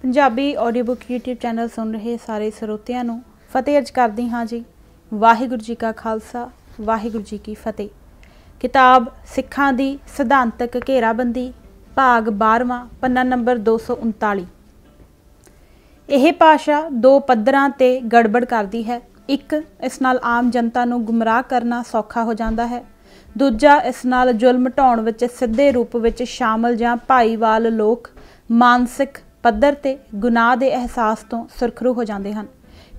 Punjabi audio book YouTube channel सुन रहे सारे ਸਰੋਤਿਆਂ ਨੂੰ फतेह अर्ज करदी हाँ जी। वाहिगुरू जी का खालसा वाहिगुरू जी की फतेह। किताब सिखां दी सिद्धांतक घेराबंदी भाग 12वां पन्ना नंबर 239। यह भाषा दो पद्धरां ते गड़बड़ करती है। एक, इस नाल आम जनता नूं गुमराह करना सौखा हो जाता है। दूजा, इस नाल जुल्म ढाउण विच सिद्धे रूप विच शामिल जां भाईवाल लोग मानसिक पद्धर ते गुनाह के एहसास तो सुरखरू हो जाते हैं।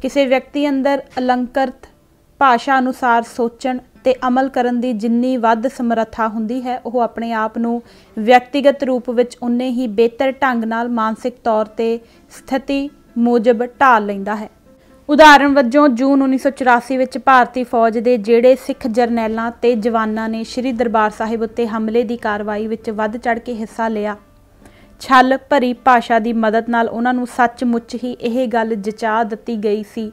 किसी व्यक्ति अंदर अलंकृत भाषा अनुसार सोचण ते अमल करन दी जिन्नी वध समर्था हुंदी है, वह अपने आप नूं व्यक्तिगत रूप विच उन्ने ही बेहतर ढंग नाल मानसिक तौर ते स्थिति मूजब ढाल लैंदा है। उदाहरण वजों जून 1984 विच भारती फौज के ਜਿਹੜੇ सिख जरनैलों ते जवानों ने श्री दरबार साहिब उत्ते हमले की कार्रवाई विच वध चढ़ के हिस्सा लिया, छल भरी भाषा की मदद नाल उन्हां नूं सचमुच ही यह गल जचा दित्ती गई सी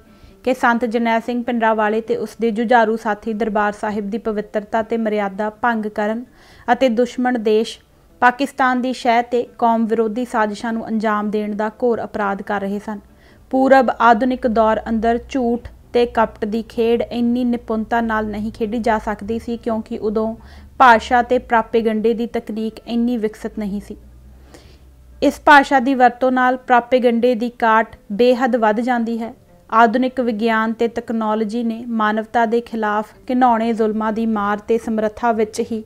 कि संत जरनैल सिंह पिंडरावाले ते उसके जुझारू साथी दरबार साहिब की पवित्रता ते मर्यादा भंग करन अते दुश्मन देश पाकिस्तान की शह ते कौम विरोधी साजिशां नूं अंजाम देण दा घोर अपराध कर रहे सन। पूरब आधुनिक दौर अंदर झूठ ते कपट की खेड इन्नी निपुणता नाल नहीं खेडी जा सकती सी, क्योंकि उदों भाषा ते प्रापेगंडे की तकनीक इन्नी विकसित नहीं सी। इस भाषा की वरतों नाल प्रापेगंडे की काट बेहद वध जाती है। आधुनिक विज्ञान ते तकनोलॉजी ने मानवता के खिलाफ घिनौने जुल्मां की मार ते समर्था विच ही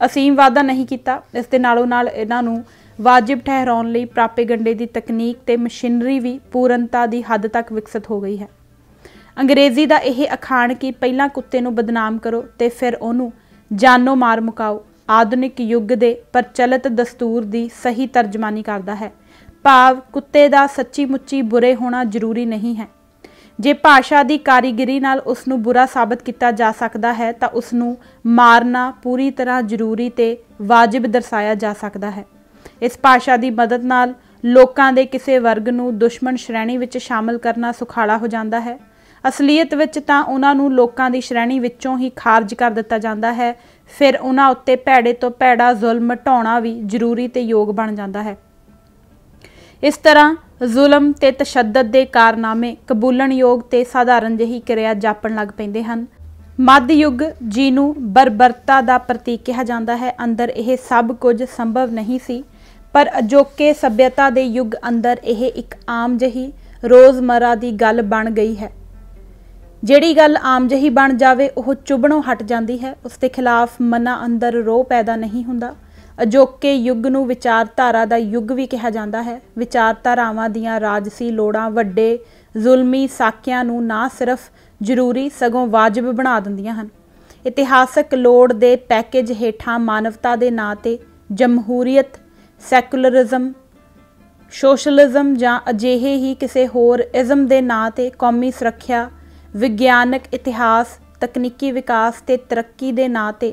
असीम वाधा नहीं किया। इस दे नालों नाल इन्हां नूं वाजिब ठहराउण लई प्रापेगंडे की तकनीक ते मशीनरी भी पूर्णता की हद तक विकसित हो गई है। अंग्रेजी का यह अखाण कि पहला कुत्ते नूं बदनाम करो ते फिर उहनूं जानो मार मुकाओ आधुनिक युग के प्रचलित दस्तूर की सही तर्जमानी करता है। भाव कुत्ते का सच्ची मुच्ची बुरे होना जरूरी नहीं है। जे भाषा की कारीगरी नाल उसनूं बुरा साबित किया जा सकता है तो उसनूं मारना पूरी तरह जरूरी ते वाजिब दर्शाया जा सकता है। इस भाषा की मदद नाल लोकां दे किसी वर्ग नूं दुश्मन श्रेणी विच शामिल करना सुखाला हो जाता है। असलीयत विच तां उन्हां नूं लोकां दी श्रेणी विचों ही खारज कर दिता जाता है। फिर उन्हां उत्ते भैड़े तो भैड़ा जुल्म ढाउणा भी जरूरी ते योग बन जाता है। इस तरह जुल्म ते तशद्दद के कारनामे कबूलन योग ते साधारण जही क्रिया जापण लग पैंदे हन। मध्य युग जिन्हों बर्बरता का प्रतीक कहा जाता है, अंदर यह सब कुछ संभव नहीं सी, पर अजोके सभ्यता के युग अंदर यह एक आम जही रोज़मर्रा की गल बन गई है। ਜਿਹੜੀ गल आम जही बन जाए वह चुभणों हट जाती है, उसके खिलाफ मना अंदर रोह पैदा नहीं होंदा। अजोके युग नूं विचारधारा का युग भी कहा जाता है। विचारधारावां दीआं राजसी लोड़ां वड्डे जुल्मी साकियां नूं ना सिर्फ जरूरी सगों वाजिब बना दिंदियां हन। इतिहासक लोड़ दे पैकेज हेठां मानवता के नां ते जमहूरीयत, सैकुलरिज्म, सोशलिज्म जां अजिहे ही किसी होर इज़म के नां ते कौमी सुरक्षा, विज्ञानक इतिहास, तकनीकी विकास ते तरक्की के नां ते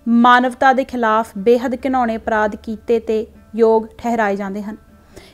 मानवता के खिलाफ बेहद घिनौने अपराध कीते ते योग ठहराए जाते हैं।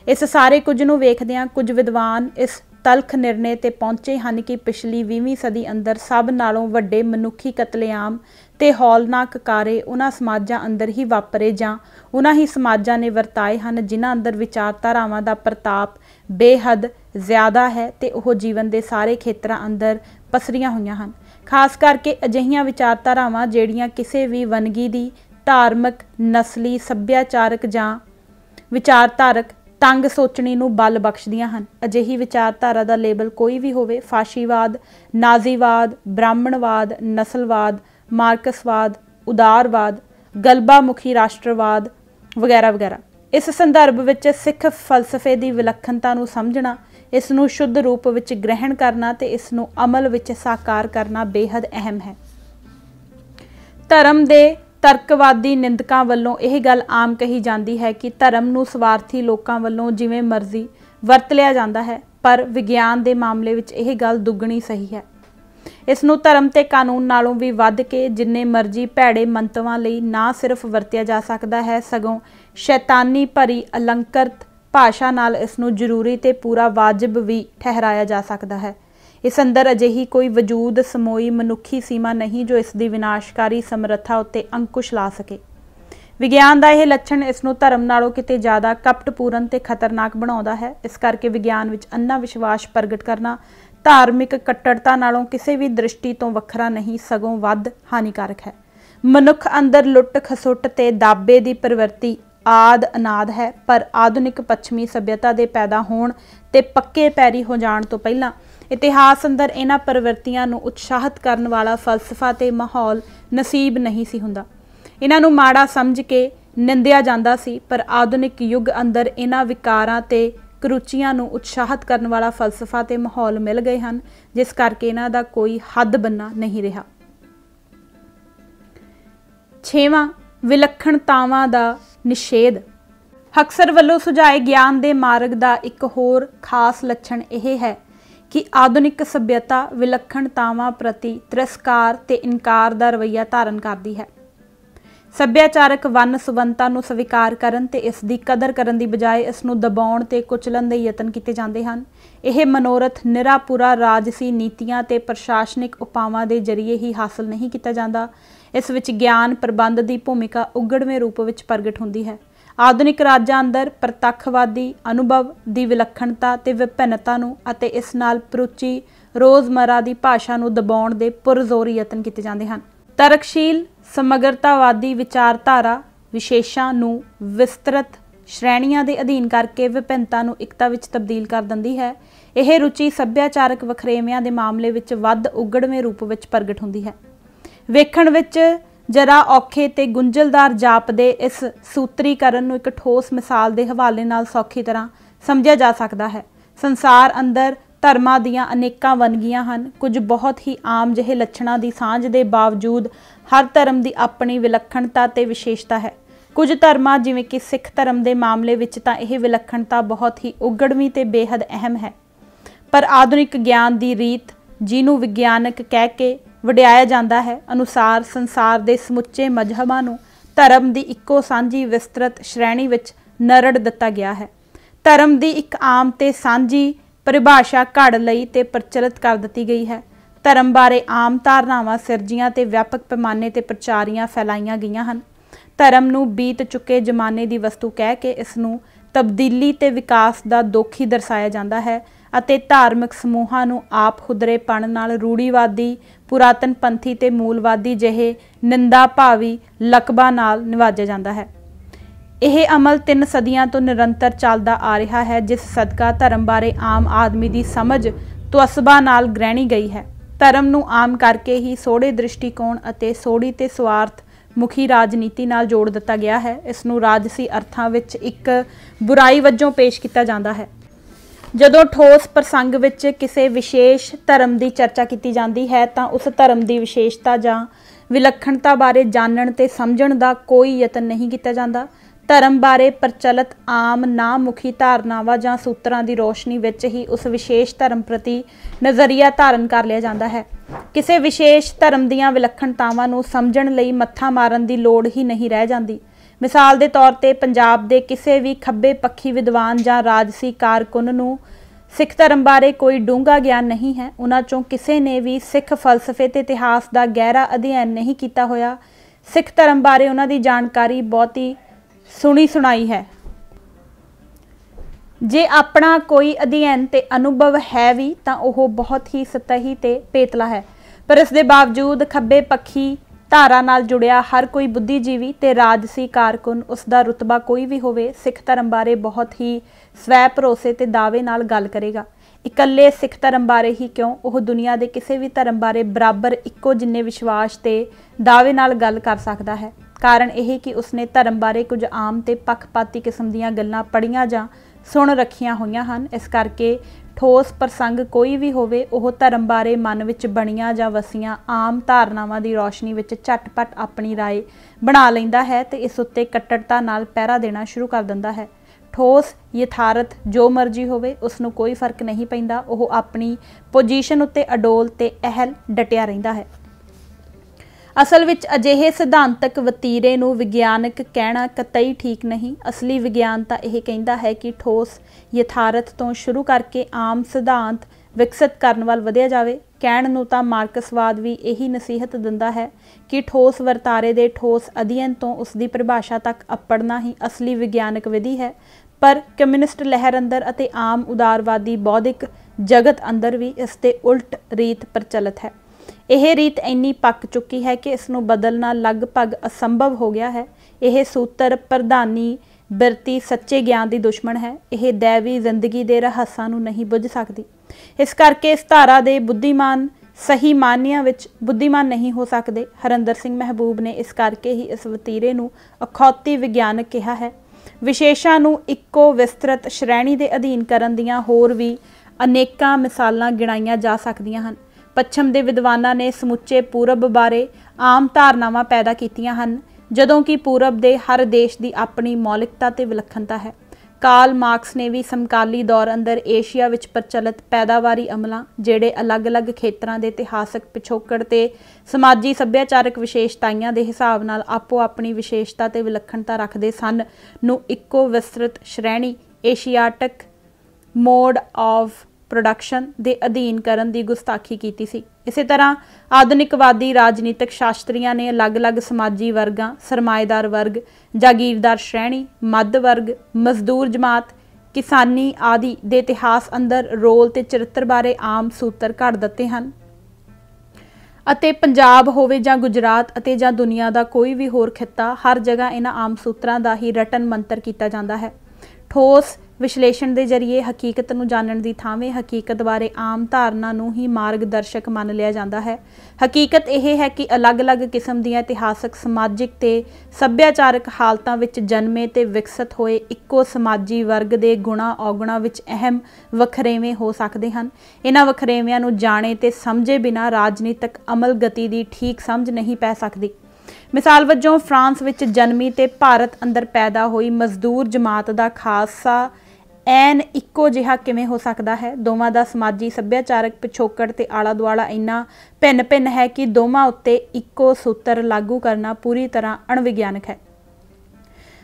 इस सारे कुछ नूं वेखदिआं कुछ विद्वान इस तलख निर्णय ते पहुंचे हैं कि पिछली 20वीं सदी अंदर सब नालों वड्डे मनुखी कतलेआम ते हौलनाक कारे उन्हां समाजां अंदर ही वापरे जां उन्हां ही समाजां ने वरताए हैं जिन्हां अंदर विचारधारावां दा प्रताप बेहद ज़्यादा है ते वह जीवन के सारे खेत्रां अंदर पसरियां हुईयां हन। खास करके अजिहियां विचारधारावां जिहड़ियां किसी भी वनगी दी धार्मिक, नस्ली, सभ्याचारक जां विचारधारक तंग सोचनी नूं बल बख्शदियां हन। अजिही विचारधारा का लेबल कोई भी होवे, फाशीवाद, नाजीवाद, ब्राह्मणवाद, नस्लवाद, मार्क्सवाद, उदारवाद, गलबामुखी राष्ट्रवाद वगैरह वगैरह। इस संदर्भ विच सिख फलसफे की विलक्षणता नूं समझना, इसनूं शुद्ध रूप विच ग्रहण करना ते इसनूं अमल विच साकार करना बेहद अहम है। धर्म दे तर्कवादी निंदकां वल्लों यह गल आम कही जाती है कि धर्म नूं स्वार्थी लोकां वल्लों जिवें मर्जी वरत लिया जाता है, पर विज्ञान के मामले विच यह गल दुगणी सही है। इसनूं धर्म ते कानून नालों भी वध के जिन्ने मर्जी भैड़े मंतवां लई ना सिर्फ वरतिया जा सकता है, सगों शैतानी भरी अलंकृत भाषा नाल इसनूं जरूरी ते पूरा वाजिब भी ठहराया जा सकता है। इस अंदर अजिही कोई वजूद समोई मनुखी सीमा नहीं जो इसकी विनाशकारी समर्था उत्ते अंकुश ला सके। विग्यान का यह लक्षण इसनूं धर्म नालों किते ज़्यादा कपटपूर्ण ते खतरनाक बनाउंदा है। इस करके विग्यान विच अन्ना विश्वास प्रगट करना धार्मिक कट्टरता नालों किसी भी दृष्टि तो वखरा नहीं, सगों वध हानिकारक है। मनुख अंदर लुट खसुट ते दाबे की प्रवृत्ति आद अनाद है, पर आधुनिक पश्चिमी सभ्यता के पैदा होण ते पक्के पैरी हो जाण तो पहलां इतिहास अंदर इन्हां प्रवृत्तियां नूं उत्साहित करन वाला फलसफा ते माहौल नसीब नहीं सी हुंदा। इन्हां नूं माड़ा समझ के निंदिया जांदा सी, पर आधुनिक युग अंदर इन्हां विकारां ते करुचियां नूं उत्साहित करन वाला फलसफा ते माहौल मिल गए हैं, जिस करके इन्हां दा कोई हद बन्ना नहीं रहा। 6वां विलक्षणतावां दा निषेध। हक्सर वल्लों सुझाए ज्ञान के मार्ग का एक होर खास लक्षण यह है कि आधुनिक सभ्यता विलक्षणतावां प्रति तिरस्कार ते इनकार का रवैया धारण करती है। सभ्याचारक वन सुवंता नूं स्वीकार करन ते इस दी कदर करन दी बजाय इसनूं दबाउण ते कुचलन दे यतन कीते जांदे हन। यह मनोरथ निरापुरा राजसी नीतियां ते प्रशासनिक उपावां दे जरिए ही हासिल नहीं किया जाता। इस विच ज्ञान प्रबंध की भूमिका उगड़वें रूप विच प्रगट हुंदी है। आधुनिक राज्यां अंदर प्रतੱਖਵਾਦੀ अनुभव की विलक्षणता ते विभिन्नता नूं अते इस नाल परुची रोज़मर्रा की भाषा नूं दबाउण दे पुरजोर यतन कीते जांदे हन। तरकशील समग्रतावादी विचारधारा विशेषां नूं विस्तृत श्रेणियां दे अधीन करके विभिन्नता नूं एकता विच तब्दील कर दिंदी है। यह रुचि सभ्याचारक वखरेविਆਂ दे मामले विच वध उगड़वें रूप विच प्रगट हुंदी है। वेखण विच जरा औखे ते गुंझलदार जापदे इस सूत्रीकरण नूं एक ठोस मिसाल के हवाले नाल सौखी तरह समझिया जा सकता है। संसार अंदर धर्मां दीआं अनेकां वनगियां हन। कुछ बहुत ही आम जिहे लक्षणां की सांझ के बावजूद हर धर्म की अपनी विलक्षणता ते विशेषता है। कुछ धर्मां जिवें कि सिख धर्म के मामले विच तां यह विलक्षणता बहुत ही उगड़वी ते बेहद अहम है, पर आधुनिक ज्ञान की रीत जिन्हों विग्यानक कह के वड्याया जाता है अनुसार संसार के समुचे मजहबां नूं धर्म की इक्को सांझी विस्तृत श्रेणी विच नरड़ दिता गया है। धर्म की एक आम ते सांझी परिभाषा घड़ लई ते प्रचलित कर दी गई है। धर्म बारे आम धारनावां सिरजियां ते व्यापक पैमाने ते प्रचारियां फैलाईयां गईयां हन। धर्म नूं बीत चुके जमाने की वस्तु कह के इसनूं तब्दीली ते विकास का दोखी दर्शाया जाता है ਅਤੇ धार्मिक समूहां नूं आप खुदरेपण नाल रूढ़ीवादी पुरातन पंथी ते मूलवादी ਜਿਹੇ निंदा भावी लकबां नाल निवाजा जाता है। यह अमल 3 सदियां तो निरंतर चलता आ रहा है, जिस सदका धर्म बारे आम आदमी की समझ तुअसबा नाल ग्रहणी गई है। धर्म नूं आम करके ही सोढ़े दृष्टिकोण ਅਤੇ सोढ़ी ते स्वार्थ मुखी राजनीति नाल जोड़ दिता गया है। इसनूं राजसी अर्थां विच एक बुराई वजों पेश किया जाता है। जदों ठोस प्रसंग विच किसी विशेष धर्म की चर्चा की जाती है तो उस धर्म की विशेषता जां विलक्षणता बारे जानन ते समझण का कोई यतन नहीं किया जाता। धर्म बारे प्रचलित आम नामुखी धारनावां जां सूत्रां की रोशनी विच ही उस विशेष धर्म प्रति नज़रिया धारण कर लिया जाता है। किसी विशेष धर्म दीआं विलक्षणतावां नूं समझण लई मत्था मारन की लोड़ ही नहीं रह जाती। मिसाल के तौर पर पंजाब के किसी भी खब्बे पक्षी विद्वान जां राजसी कारकुन नूं सिख धर्म बारे कोई डूंगा ज्ञान नहीं है। उन्हां चों किसी ने भी सिख फलसफे ते इतिहास का गहरा अध्ययन नहीं किया होया। सिख धर्म बारे उन्हां दी जानकारी बहुती सुनी सुनाई है। जे अपना कोई अध्ययन ते अनुभव है भी तो वह बहुत ही सतही ते पेतला है, पर इस दे बावजूद खब्बे पक्षी धारा नाल जुड़िया हर कोई बुद्धिजीवी ते राजसी कारकुन उसका रुतबा कोई भी होवे सिख धर्म बारे बहुत ही स्वै भरोसे ते दावे नाल गल करेगा। इकल्ले सिख धर्म बारे ही क्यों, वह दुनिया के किसी भी धर्म बारे बराबर इक्को जिन्ने विश्वास ते दावे नाल गल कर सकता है। कारण यह कि उसने धर्म बारे कुछ आम ते पक्षपाती किस्म दीयां गल्लां पढ़ियां जां सुन रखियां होईयां हन। इस करके ठोस प्रसंग कोई भी होवे वह धर्म बारे मन विच बणियां जां वसियां आम धारनावां की रोशनी विच झटपट अपनी राय बना लैंदा है ते इस उत्ते कट्टरता नाल पहरा देना शुरू कर दिंदा है। ठोस यथारथ जो मर्जी होवे उसनूं कोई फर्क नहीं पैंदा, वह अपनी पोजीशन उत्ते अडोल ते अहल डटिया रहिंदा है। ਅਸਲ ਵਿੱਚ ਅਜਿਹੇ ਸਿਧਾਂਤਕ ਵਤੀਰੇ ਨੂੰ ਵਿਗਿਆਨਕ ਕਹਿਣਾ ਕਤਈ ਠੀਕ ਨਹੀਂ। ਅਸਲੀ ਵਿਗਿਆਨ ਤਾਂ ਇਹ ਕਹਿੰਦਾ ਹੈ ਕਿ ਠੋਸ ਯਥਾਰਥ ਤੋਂ ਸ਼ੁਰੂ ਕਰਕੇ ਆਮ ਸਿਧਾਂਤ ਵਿਕਸਿਤ ਕਰਨ ਵੱਲ ਵਧਿਆ ਜਾਵੇ। ਕਹਿਣ ਨੂੰ ਤਾਂ ਮਾਰਕਸਵਾਦ ਵੀ ਇਹੀ ਨਸੀਹਤ ਦਿੰਦਾ ਹੈ ਕਿ ਠੋਸ ਵਰਤਾਰੇ ਦੇ ਠੋਸ ਅਧਿਐਨ ਤੋਂ ਉਸਦੀ ਪਰਿਭਾਸ਼ਾ ਤੱਕ ਅੱਪੜਨਾ ਹੀ ਅਸਲੀ ਵਿਗਿਆਨਕ ਵਿਧੀ ਹੈ। ਪਰ ਕਮਿਊਨਿਸਟ ਲਹਿਰ ਅੰਦਰ ਅਤੇ ਆਮ ਉਦਾਰਵਾਦੀ ਬੌਧਿਕ ਜਗਤ ਅੰਦਰ ਵੀ ਇਸ ਦੇ ਉਲਟ ਰੀਤ ਪ੍ਰਚਲਿਤ ਹੈ। ਇਹ ਰੀਤ ਇੰਨੀ ਪੱਕ ਚੁੱਕੀ ਹੈ ਕਿ ਇਸ ਨੂੰ ਬਦਲਣਾ ਲਗਭਗ ਅਸੰਭਵ ਹੋ ਗਿਆ ਹੈ। ਇਹ ਸੂਤਰ ਪ੍ਰਧਾਨੀ ਬਿਰਤੀ ਸੱਚੇ ਗਿਆਨ ਦੀ ਦੁਸ਼ਮਣ ਹੈ। ਇਹ ਦੈਵੀ ਜ਼ਿੰਦਗੀ ਦੇ ਰਹੱਸਾਂ ਨੂੰ ਨਹੀਂ ਬੁੱਝ ਸਕਦੀ। ਇਸ ਕਰਕੇ ਇਸ ਧਾਰਾ ਦੇ ਬੁੱਧੀਮਾਨ ਸਹੀ ਮਾਨੀਆਂ ਵਿੱਚ ਬੁੱਧੀਮਾਨ ਨਹੀਂ ਹੋ ਸਕਦੇ। ਹਰਿੰਦਰ ਸਿੰਘ ਮਹਿਬੂਬ ਨੇ ਇਸ ਕਰਕੇ ਹੀ ਇਸ ਵਤੀਰੇ ਨੂੰ ਅਖੌਤੀ ਵਿਗਿਆਨਕ ਕਿਹਾ ਹੈ। ਵਿਸ਼ੇਸ਼ਾਂ ਨੂੰ ਇੱਕੋ ਵਿਸਤ੍ਰਿਤ ਸ਼੍ਰੇਣੀ ਦੇ ਅਧੀਨ ਕਰਨ ਦੀਆਂ ਹੋਰ ਵੀ ਅਨੇਕਾਂ ਮਿਸਾਲਾਂ ਗਿਣਾਈਆਂ ਜਾ ਸਕਦੀਆਂ ਹਨ। ਪੱਛਮ ਦੇ ਵਿਦਵਾਨਾਂ ਨੇ ਸਮੁੱਚੇ ਪੂਰਬ ਬਾਰੇ ਆਮ ਧਾਰਨਾਵਾਂ ਪੈਦਾ ਕੀਤੀਆਂ ਹਨ, ਜਦੋਂ ਕਿ ਪੂਰਬ ਦੇ ਹਰ ਦੇਸ਼ ਦੀ ਆਪਣੀ ਮੌਲਿਕਤਾ ਤੇ ਵਿਲੱਖਣਤਾ ਹੈ। ਕਾਰਲ ਮਾਰਕਸ ਨੇ ਵੀ ਸਮਕਾਲੀ ਦੌਰ ਅੰਦਰ ਏਸ਼ੀਆ ਵਿੱਚ ਪ੍ਰਚਲਿਤ ਪੈਦਾਵਾਰੀ ਅਮਲਾਂ, ਜਿਹੜੇ ਅਲੱਗ-ਅਲੱਗ ਖੇਤਰਾਂ ਦੇ ਇਤਿਹਾਸਕ ਪਿਛੋਕੜ ਤੇ ਸਮਾਜੀ ਸੱਭਿਆਚਾਰਕ ਵਿਸ਼ੇਸ਼ਤਾਈਆਂ ਦੇ ਹਿਸਾਬ ਨਾਲ ਆਪੋ ਆਪਣੀ ਵਿਸ਼ੇਸ਼ਤਾ ਤੇ ਵਿਲੱਖਣਤਾ ਰੱਖਦੇ ਸਨ, ਨੂੰ ਇੱਕੋ ਵਿਸਤ੍ਰਿਤ ਸ਼੍ਰੇਣੀ ਏਸ਼ੀਆਟਿਕ ਮੋਡ ਆਫ ਪ੍ਰੋਡਕਸ਼ਨ ਦੇ ਅਧੀਨ ਕਰਨ ਦੀ ਗੁਸਤਾਖੀ ਕੀਤੀ ਸੀ। ਇਸੇ ਤਰ੍ਹਾਂ ਆਧੁਨਿਕਵਾਦੀ ਰਾਜਨੀਤਿਕ ਸ਼ਾਸਤਰੀਆਂ ਨੇ ਅਲੱਗ-ਅਲੱਗ ਸਮਾਜੀ ਵਰਗਾਂ, ਸਰਮਾਏਦਾਰ ਵਰਗ, ਜਾਗੀਰਦਾਰ ਸ਼੍ਰੇਣੀ, ਮੱਧ ਵਰਗ, ਮਜ਼ਦੂਰ ਜਮਾਤ, ਕਿਸਾਨੀ ਆਦਿ ਦੇ ਇਤਿਹਾਸ ਅੰਦਰ ਰੋਲ ਤੇ ਚਰਿੱਤਰ ਬਾਰੇ ਆਮ ਸੂਤਰ ਘੜ ਦਿੱਤੇ ਹਨ ਅਤੇ ਪੰਜਾਬ ਹੋਵੇ ਜਾਂ ਗੁਜਰਾਤ ਅਤੇ ਜਾਂ ਦੁਨੀਆ ਦਾ ਕੋਈ ਵੀ ਹੋਰ ਖਿੱਤਾ, ਹਰ ਜਗ੍ਹਾ ਇਹਨਾਂ ਆਮ ਸੂਤਰਾਂ ਦਾ ਹੀ ਰਟਨ ਮੰਤਰ ਕੀਤਾ ਜਾਂਦਾ ਹੈ। ਠੋਸ ਵਿਸ਼ਲੇਸ਼ਣ ਦੇ ਜ਼ਰੀਏ ਹਕੀਕਤ ਨੂੰ ਜਾਣਨ ਦੀ ਥਾਵੇਂ ਹਕੀਕਤ ਬਾਰੇ ਆਮ ਧਾਰਨਾ ਨੂੰ ਹੀ ਮਾਰਗਦਰਸ਼ਕ ਮੰਨ ਲਿਆ ਜਾਂਦਾ ਹੈ। ਹਕੀਕਤ ਇਹ ਹੈ ਕਿ ਅਲੱਗ-ਅਲੱਗ ਕਿਸਮ ਦੀਆਂ ਇਤਿਹਾਸਕ, ਸਮਾਜਿਕ ਤੇ ਸੱਭਿਆਚਾਰਕ ਹਾਲਤਾਂ ਵਿੱਚ ਜਨਮੇ ਤੇ ਵਿਕਸਿਤ ਹੋਏ ਇੱਕੋ ਸਮਾਜੀ ਵਰਗ ਦੇ ਗੁਣਾ ਔਗੁਣਾਂ ਵਿੱਚ ਅਹਿਮ ਵਖਰੇਵੇਂ ਹੋ ਸਕਦੇ ਹਨ। ਇਹਨਾਂ ਵਖਰੇਵਿਆਂ ਨੂੰ ਜਾਣੇ ਤੇ ਸਮਝੇ ਬਿਨਾਂ ਰਾਜਨੀਤਿਕ ਅਮਲ ਗਤੀ ਦੀ ਠੀਕ ਸਮਝ ਨਹੀਂ ਪੈ ਸਕਦੀ। ਮਿਸਾਲ ਵਜੋਂ ਫਰਾਂਸ ਵਿੱਚ ਜਨਮੀ ਤੇ ਭਾਰਤ ਅੰਦਰ ਪੈਦਾ ਹੋਈ ਮਜ਼ਦੂਰ ਜਮਾਤ ਦਾ ਖਾਸਾ ਐਨ ਇੱਕੋ ਜਿਹਾ ਕਿਵੇਂ ਹੋ ਸਕਦਾ ਹੈ? ਦੋਵਾਂ ਦਾ ਸਮਾਜੀ ਸੱਭਿਆਚਾਰਕ ਪਿਛੋਕੜ ਤੇ ਆਲਾ ਦੁਆਲਾ ਇੰਨਾ ਭਿੰਨ-ਭਿੰਨ ਹੈ ਕਿ ਦੋਵਾਂ ਉੱਤੇ ਇੱਕੋ ਸੂਤਰ ਲਾਗੂ ਕਰਨਾ ਪੂਰੀ ਤਰ੍ਹਾਂ ਅਣਵਿਗਿਆਨਕ ਹੈ।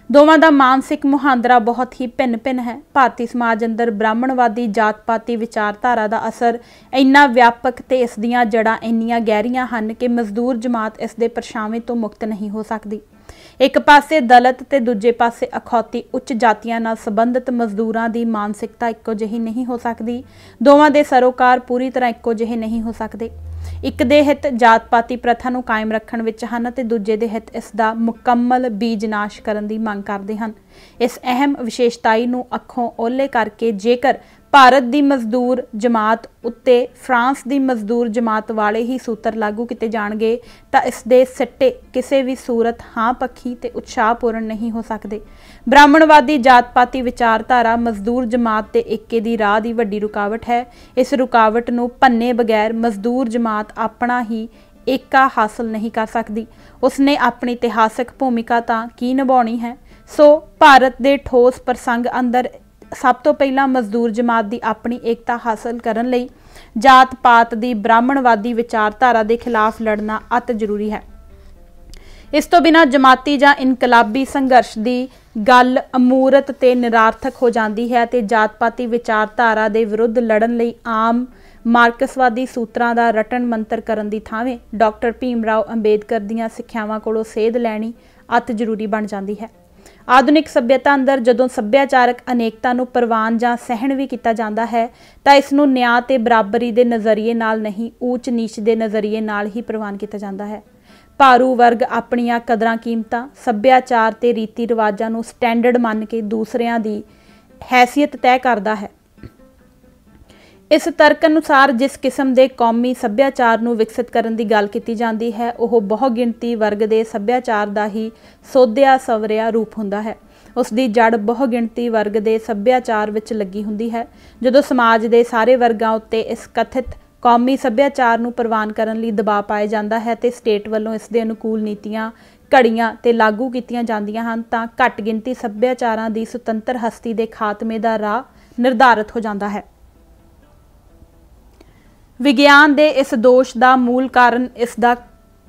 ਦੋਵਾਂ ਦਾ ਮਾਨਸਿਕ ਮੁਹਾਂਦਰਾ ਬਹੁਤ ਹੀ ਭਿੰਨ-ਭਿੰਨ ਹੈ। ਭਾਰਤੀ ਸਮਾਜ ਅੰਦਰ ਬ੍ਰਾਹਮਣਵਾਦੀ ਜਾਤ-ਪਾਤੀ ਵਿਚਾਰਧਾਰਾ ਦਾ ਅਸਰ ਇੰਨਾ ਵਿਆਪਕ ਤੇ ਇਸ ਦੀਆਂ ਜੜ੍ਹਾਂ ਇੰਨੀਆਂ ਗਹਿਰੀਆਂ ਹਨ ਕਿ ਮਜ਼ਦੂਰ ਜਮਾਤ ਇਸ ਦੇ ਪਰਛਾਵੇਂ ਤੋਂ ਮੁਕਤ ਨਹੀਂ ਹੋ ਸਕਦੀ। ਇੱਕ ਪਾਸੇ ਦਲਿਤ ਤੇ ਦੂਜੇ ਪਾਸੇ ਅਖੌਤੀ ਉੱਚ ਜਾਤੀਆਂ ਨਾਲ ਸੰਬੰਧਿਤ ਮਜ਼ਦੂਰਾਂ ਦੀ ਮਾਨਸਿਕਤਾ ਇੱਕੋ ਜਿਹੀ ਨਹੀਂ ਹੋ ਸਕਦੀ। ਦੋਵਾਂ ਦੇ ਸਰੋਕਾਰ ਪੂਰੀ ਤਰ੍ਹਾਂ ਇੱਕੋ ਜਿਹੇ ਨਹੀਂ ਹੋ ਸਕਦੇ। ਇੱਕ ਦੇ ਹਿੱਤ ਜਾਤ-ਪਾਤੀ ਪ੍ਰਥਾ ਨੂੰ ਕਾਇਮ ਰੱਖਣ ਵਿੱਚ ਹਨ ਅਤੇ ਦੂਜੇ ਦੇ ਹਿੱਤ ਇਸ ਦਾ ਮੁਕੰਮਲ ਬੀਜ-ਨਾਸ਼ ਕਰਨ ਦੀ ਮੰਗ ਕਰਦੇ ਹਨ। ਇਸ ਅਹਿਮ ਵਿਸ਼ੇਸ਼ਤਾਈ ਨੂੰ ਅੱਖੋਂ ਓਹਲੇ ਕਰਕੇ ਜੇਕਰ ਭਾਰਤ ਦੀ ਮਜ਼ਦੂਰ ਜਮਾਤ ਉੱਤੇ ਫਰਾਂਸ ਦੀ ਮਜ਼ਦੂਰ ਜਮਾਤ ਵਾਲੇ ਹੀ ਸੂਤਰ ਲਾਗੂ ਕੀਤੇ ਜਾਣਗੇ ਤਾਂ ਇਸ ਦੇ ਸਿੱਟੇ ਕਿਸੇ ਵੀ ਸੂਰਤ ਹਾਂ ਪੱਖੀ ਤੇ ਉਤਸ਼ਾਹਪੂਰਨ ਨਹੀਂ ਹੋ ਸਕਦੇ। ਬ੍ਰਾਹਮਣਵਾਦੀ ਜਾਤ-ਪਾਤੀ ਵਿਚਾਰਧਾਰਾ ਮਜ਼ਦੂਰ ਜਮਾਤ ਦੇ ਏਕੇ ਦੀ ਰਾਹ ਦੀ ਵੱਡੀ ਰੁਕਾਵਟ ਹੈ। ਇਸ ਰੁਕਾਵਟ ਨੂੰ ਭੰਨੇ ਬਗੈਰ ਮਜ਼ਦੂਰ ਜਮਾਤ ਆਪਣਾ ਹੀ ਏਕਾ ਹਾਸਲ ਨਹੀਂ ਕਰ ਸਕਦੀ। ਉਸਨੇ ਆਪਣੀ ਇਤਿਹਾਸਕ ਭੂਮਿਕਾ ਤਾਂ ਕੀ ਨਿਭਾਉਣੀ ਹੈ। ਸੋ ਭਾਰਤ ਦੇ ਠੋਸ ਪ੍ਰਸੰਗ ਅੰਦਰ ਸਭ ਤੋਂ ਪਹਿਲਾਂ ਮਜ਼ਦੂਰ ਜਮਾਤ ਦੀ ਆਪਣੀ ਏਕਤਾ ਹਾਸਲ ਕਰਨ ਲਈ ਜਾਤ-ਪਾਤ ਦੀ ਬ੍ਰਾਹਮਣਵਾਦੀ ਵਿਚਾਰਧਾਰਾ ਦੇ ਖਿਲਾਫ ਲੜਨਾ ਅਤ ਜ਼ਰੂਰੀ ਹੈ। ਇਸ ਤੋਂ ਬਿਨਾਂ ਜਮਾਤੀ ਜਾਂ ਇਨਕਲਾਬੀ ਸੰਘਰਸ਼ ਦੀ ਗੱਲ ਅਮੂਰਤ ਤੇ ਨਿਰਾਰਥਕ ਹੋ ਜਾਂਦੀ ਹੈ ਤੇ ਜਾਤ-ਪਾਤੀ ਵਿਚਾਰਧਾਰਾ ਦੇ ਵਿਰੁੱਧ ਲੜਨ ਲਈ ਆਮ ਮਾਰਕਸਵਾਦੀ ਸੂਤਰਾਂ ਦਾ ਰਟਨ ਮੰਤਰ ਕਰਨ ਦੀ ਥਾਵੇਂ ਡਾਕਟਰ ਭੀਮ ਰਾਓ ਅੰਬੇਦਕਰ ਦੀਆਂ ਸਿੱਖਿਆਵਾਂ ਕੋਲੋਂ ਸੇਧ ਲੈਣੀ ਅਤ ਜ਼ਰੂਰੀ ਬਣ ਜਾਂਦੀ ਹੈ। ਆਧੁਨਿਕ ਸੱਭਿਅਤਾ ਅੰਦਰ ਜਦੋਂ ਸੱਭਿਆਚਾਰਕ ਅਨੇਕਤਾ ਨੂੰ ਪ੍ਰਵਾਨ ਜਾਂ ਸਹਿਣ ਵੀ ਕੀਤਾ ਜਾਂਦਾ ਹੈ ਤਾਂ ਇਸ ਨੂੰ ਨਿਆਂ ਤੇ ਬਰਾਬਰੀ ਦੇ ਨਜ਼ਰੀਏ ਨਾਲ ਨਹੀਂ, ਊਚ ਨੀਚ ਦੇ ਨਜ਼ਰੀਏ ਨਾਲ ਹੀ ਪ੍ਰਵਾਨ ਕੀਤਾ ਜਾਂਦਾ ਹੈ। ਭਾਰੂ ਵਰਗ ਆਪਣੀਆਂ ਕਦਰਾਂ ਕੀਮਤਾਂ, ਸੱਭਿਆਚਾਰ ਤੇ ਰੀਤੀ ਰਿਵਾਜਾਂ ਨੂੰ ਸਟੈਂਡਰਡ ਮੰਨ ਕੇ ਦੂਸਰਿਆਂ ਦੀ ਹੈਸੀਅਤ ਤੈਅ ਕਰਦਾ ਹੈ। ਇਸ ਤਰਕ ਅਨੁਸਾਰ ਜਿਸ ਕਿਸਮ ਦੇ ਕੌਮੀ ਸੱਭਿਆਚਾਰ ਨੂੰ ਵਿਕਸਿਤ ਕਰਨ ਦੀ ਗੱਲ ਕੀਤੀ ਜਾਂਦੀ ਹੈ ਉਹ ਬਹੁ ਗਿਣਤੀ ਵਰਗ ਦੇ ਸੱਭਿਆਚਾਰ ਦਾ ਹੀ ਸੋਧਿਆ ਸਵਰਿਆ ਰੂਪ ਹੁੰਦਾ ਹੈ। ਉਸ ਦੀ ਜੜ ਬਹੁ ਗਿਣਤੀ ਵਰਗ ਦੇ ਸੱਭਿਆਚਾਰ ਵਿੱਚ ਲੱਗੀ ਹੁੰਦੀ ਹੈ। ਜਦੋਂ ਸਮਾਜ ਦੇ ਸਾਰੇ ਵਰਗਾਂ ਉੱਤੇ ਇਸ ਕਥਿਤ ਕੌਮੀ ਸੱਭਿਆਚਾਰ ਨੂੰ ਪ੍ਰਵਾਨ ਕਰਨ ਲਈ ਦਬਾਅ ਪਾਇਆ ਜਾਂਦਾ ਹੈ ਤੇ ਸਟੇਟ ਵੱਲੋਂ ਇਸ ਦੇ ਅਨੁਕੂਲ ਨੀਤੀਆਂ ਘੜੀਆਂ ਤੇ ਲਾਗੂ ਕੀਤੀਆਂ ਜਾਂਦੀਆਂ ਹਨ ਤਾਂ ਘੱਟ ਗਿਣਤੀ ਸੱਭਿਆਚਾਰਾਂ ਦੀ ਸੁਤੰਤਰ ਹਸਤੀ ਦੇ ਖਾਤਮੇ ਦਾ ਰਾਹ ਨਿਰਧਾਰਤ ਹੋ ਜਾਂਦਾ ਹੈ। ਵਿਗਿਆਨ ਦੇ ਇਸ ਦੋਸ਼ ਦਾ ਮੂਲ ਕਾਰਨ ਇਸ ਦਾ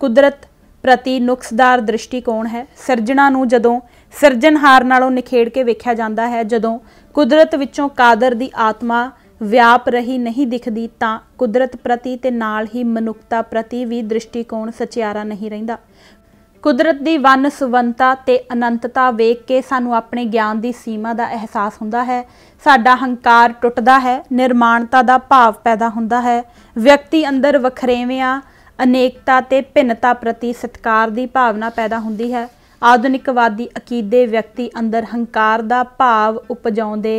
ਕੁਦਰਤ प्रति नुक्सदार दृष्टिकोण है। सिरजना नूं जदों सिरजनहार नालों निखेड़ के वेख्या जाता है, जदों कुदरत विचों कादर दी आत्मा व्याप रही नहीं दिखदी तां कुदरत प्रति ते नाल ही मनुखता प्रति भी दृष्टिकोण सचियारा नहीं रहिंदा। कुदरत दी वन सुवंता ते अनंतता वेख के सानू अपने ज्ञान दी सीमा दा एहसास हुंदा है। साडा हंकार टुटदा है, निर्माणता दा भाव पैदा हुंदा है। व्यक्ति अंदर वखरेवियां अनेकता ते भिन्नता प्रति सत्कार दी भावना पैदा हुंदी है। आधुनिकवादी अकीदे व्यक्ति अंदर हंकार दा भाव उपजाउंदे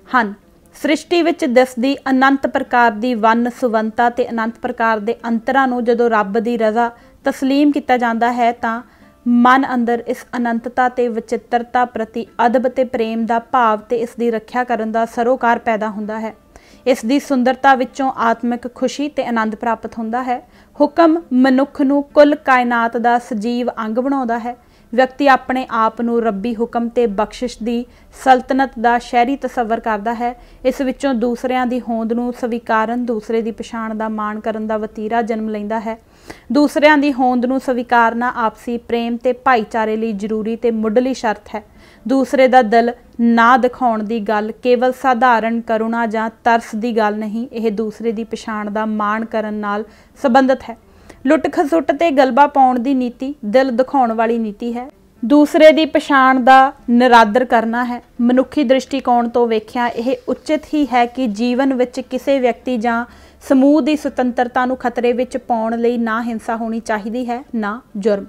हन। सृष्टि विच दिसदी अनंत प्रकार दी वन सुवंता ते अनंत प्रकार दे अंतरां नूं जदों रब दी रज़ा तस्लीम किया जाता है तां मन अंदर इस अनंतता ते विचित्रता प्रति अदब ते प्रेम दा भाव ते इस दी रख्या करन दा सरोकार पैदा हुंदा है। इस दी सुंदरता विचों आत्मिक खुशी ते आनंद प्राप्त हुंदा है। हुक्म मनुख नूं कुल कायनात दा सजीव अंग बनाउंदा है। व्यक्ति अपने आप नूं रब्बी हुक्म ते बख्शिश दी सल्तनत दा शहरी तसव्वुर करदा है। इस विचों दूसरिਆਂ दी होंद नूं स्वीकारन, दूसरे दी पछाण दा माण करन दा वतीरा जन्म लैंदा है। दूसरिਆਂ दी होंद नूं स्वीकारना आपसी प्रेम ते भाईचारे लई जरूरी ते मुੱਢਲੀ शर्त है। दूसरे दा दिल ना दिखाउण दी गल केवल साधारण करुणा जां तरस दी गल नहीं, यह दूसरे दी पछाण दा माण करन नाल संबंधित है। लुट खसुट ते गलबा पाउण दी नीति दिल दिखाउण वाली नीति है। दूसरे दी पछाण दा निरादर करना है। मनुखी दृष्टिकोण तो वेख्या यह उचित ही है कि जीवन विच किसी व्यक्ति जां समूह की सुतंत्रता नूं खतरे विच पाउण लई ना हिंसा होनी चाहिदी है, ना जुर्म।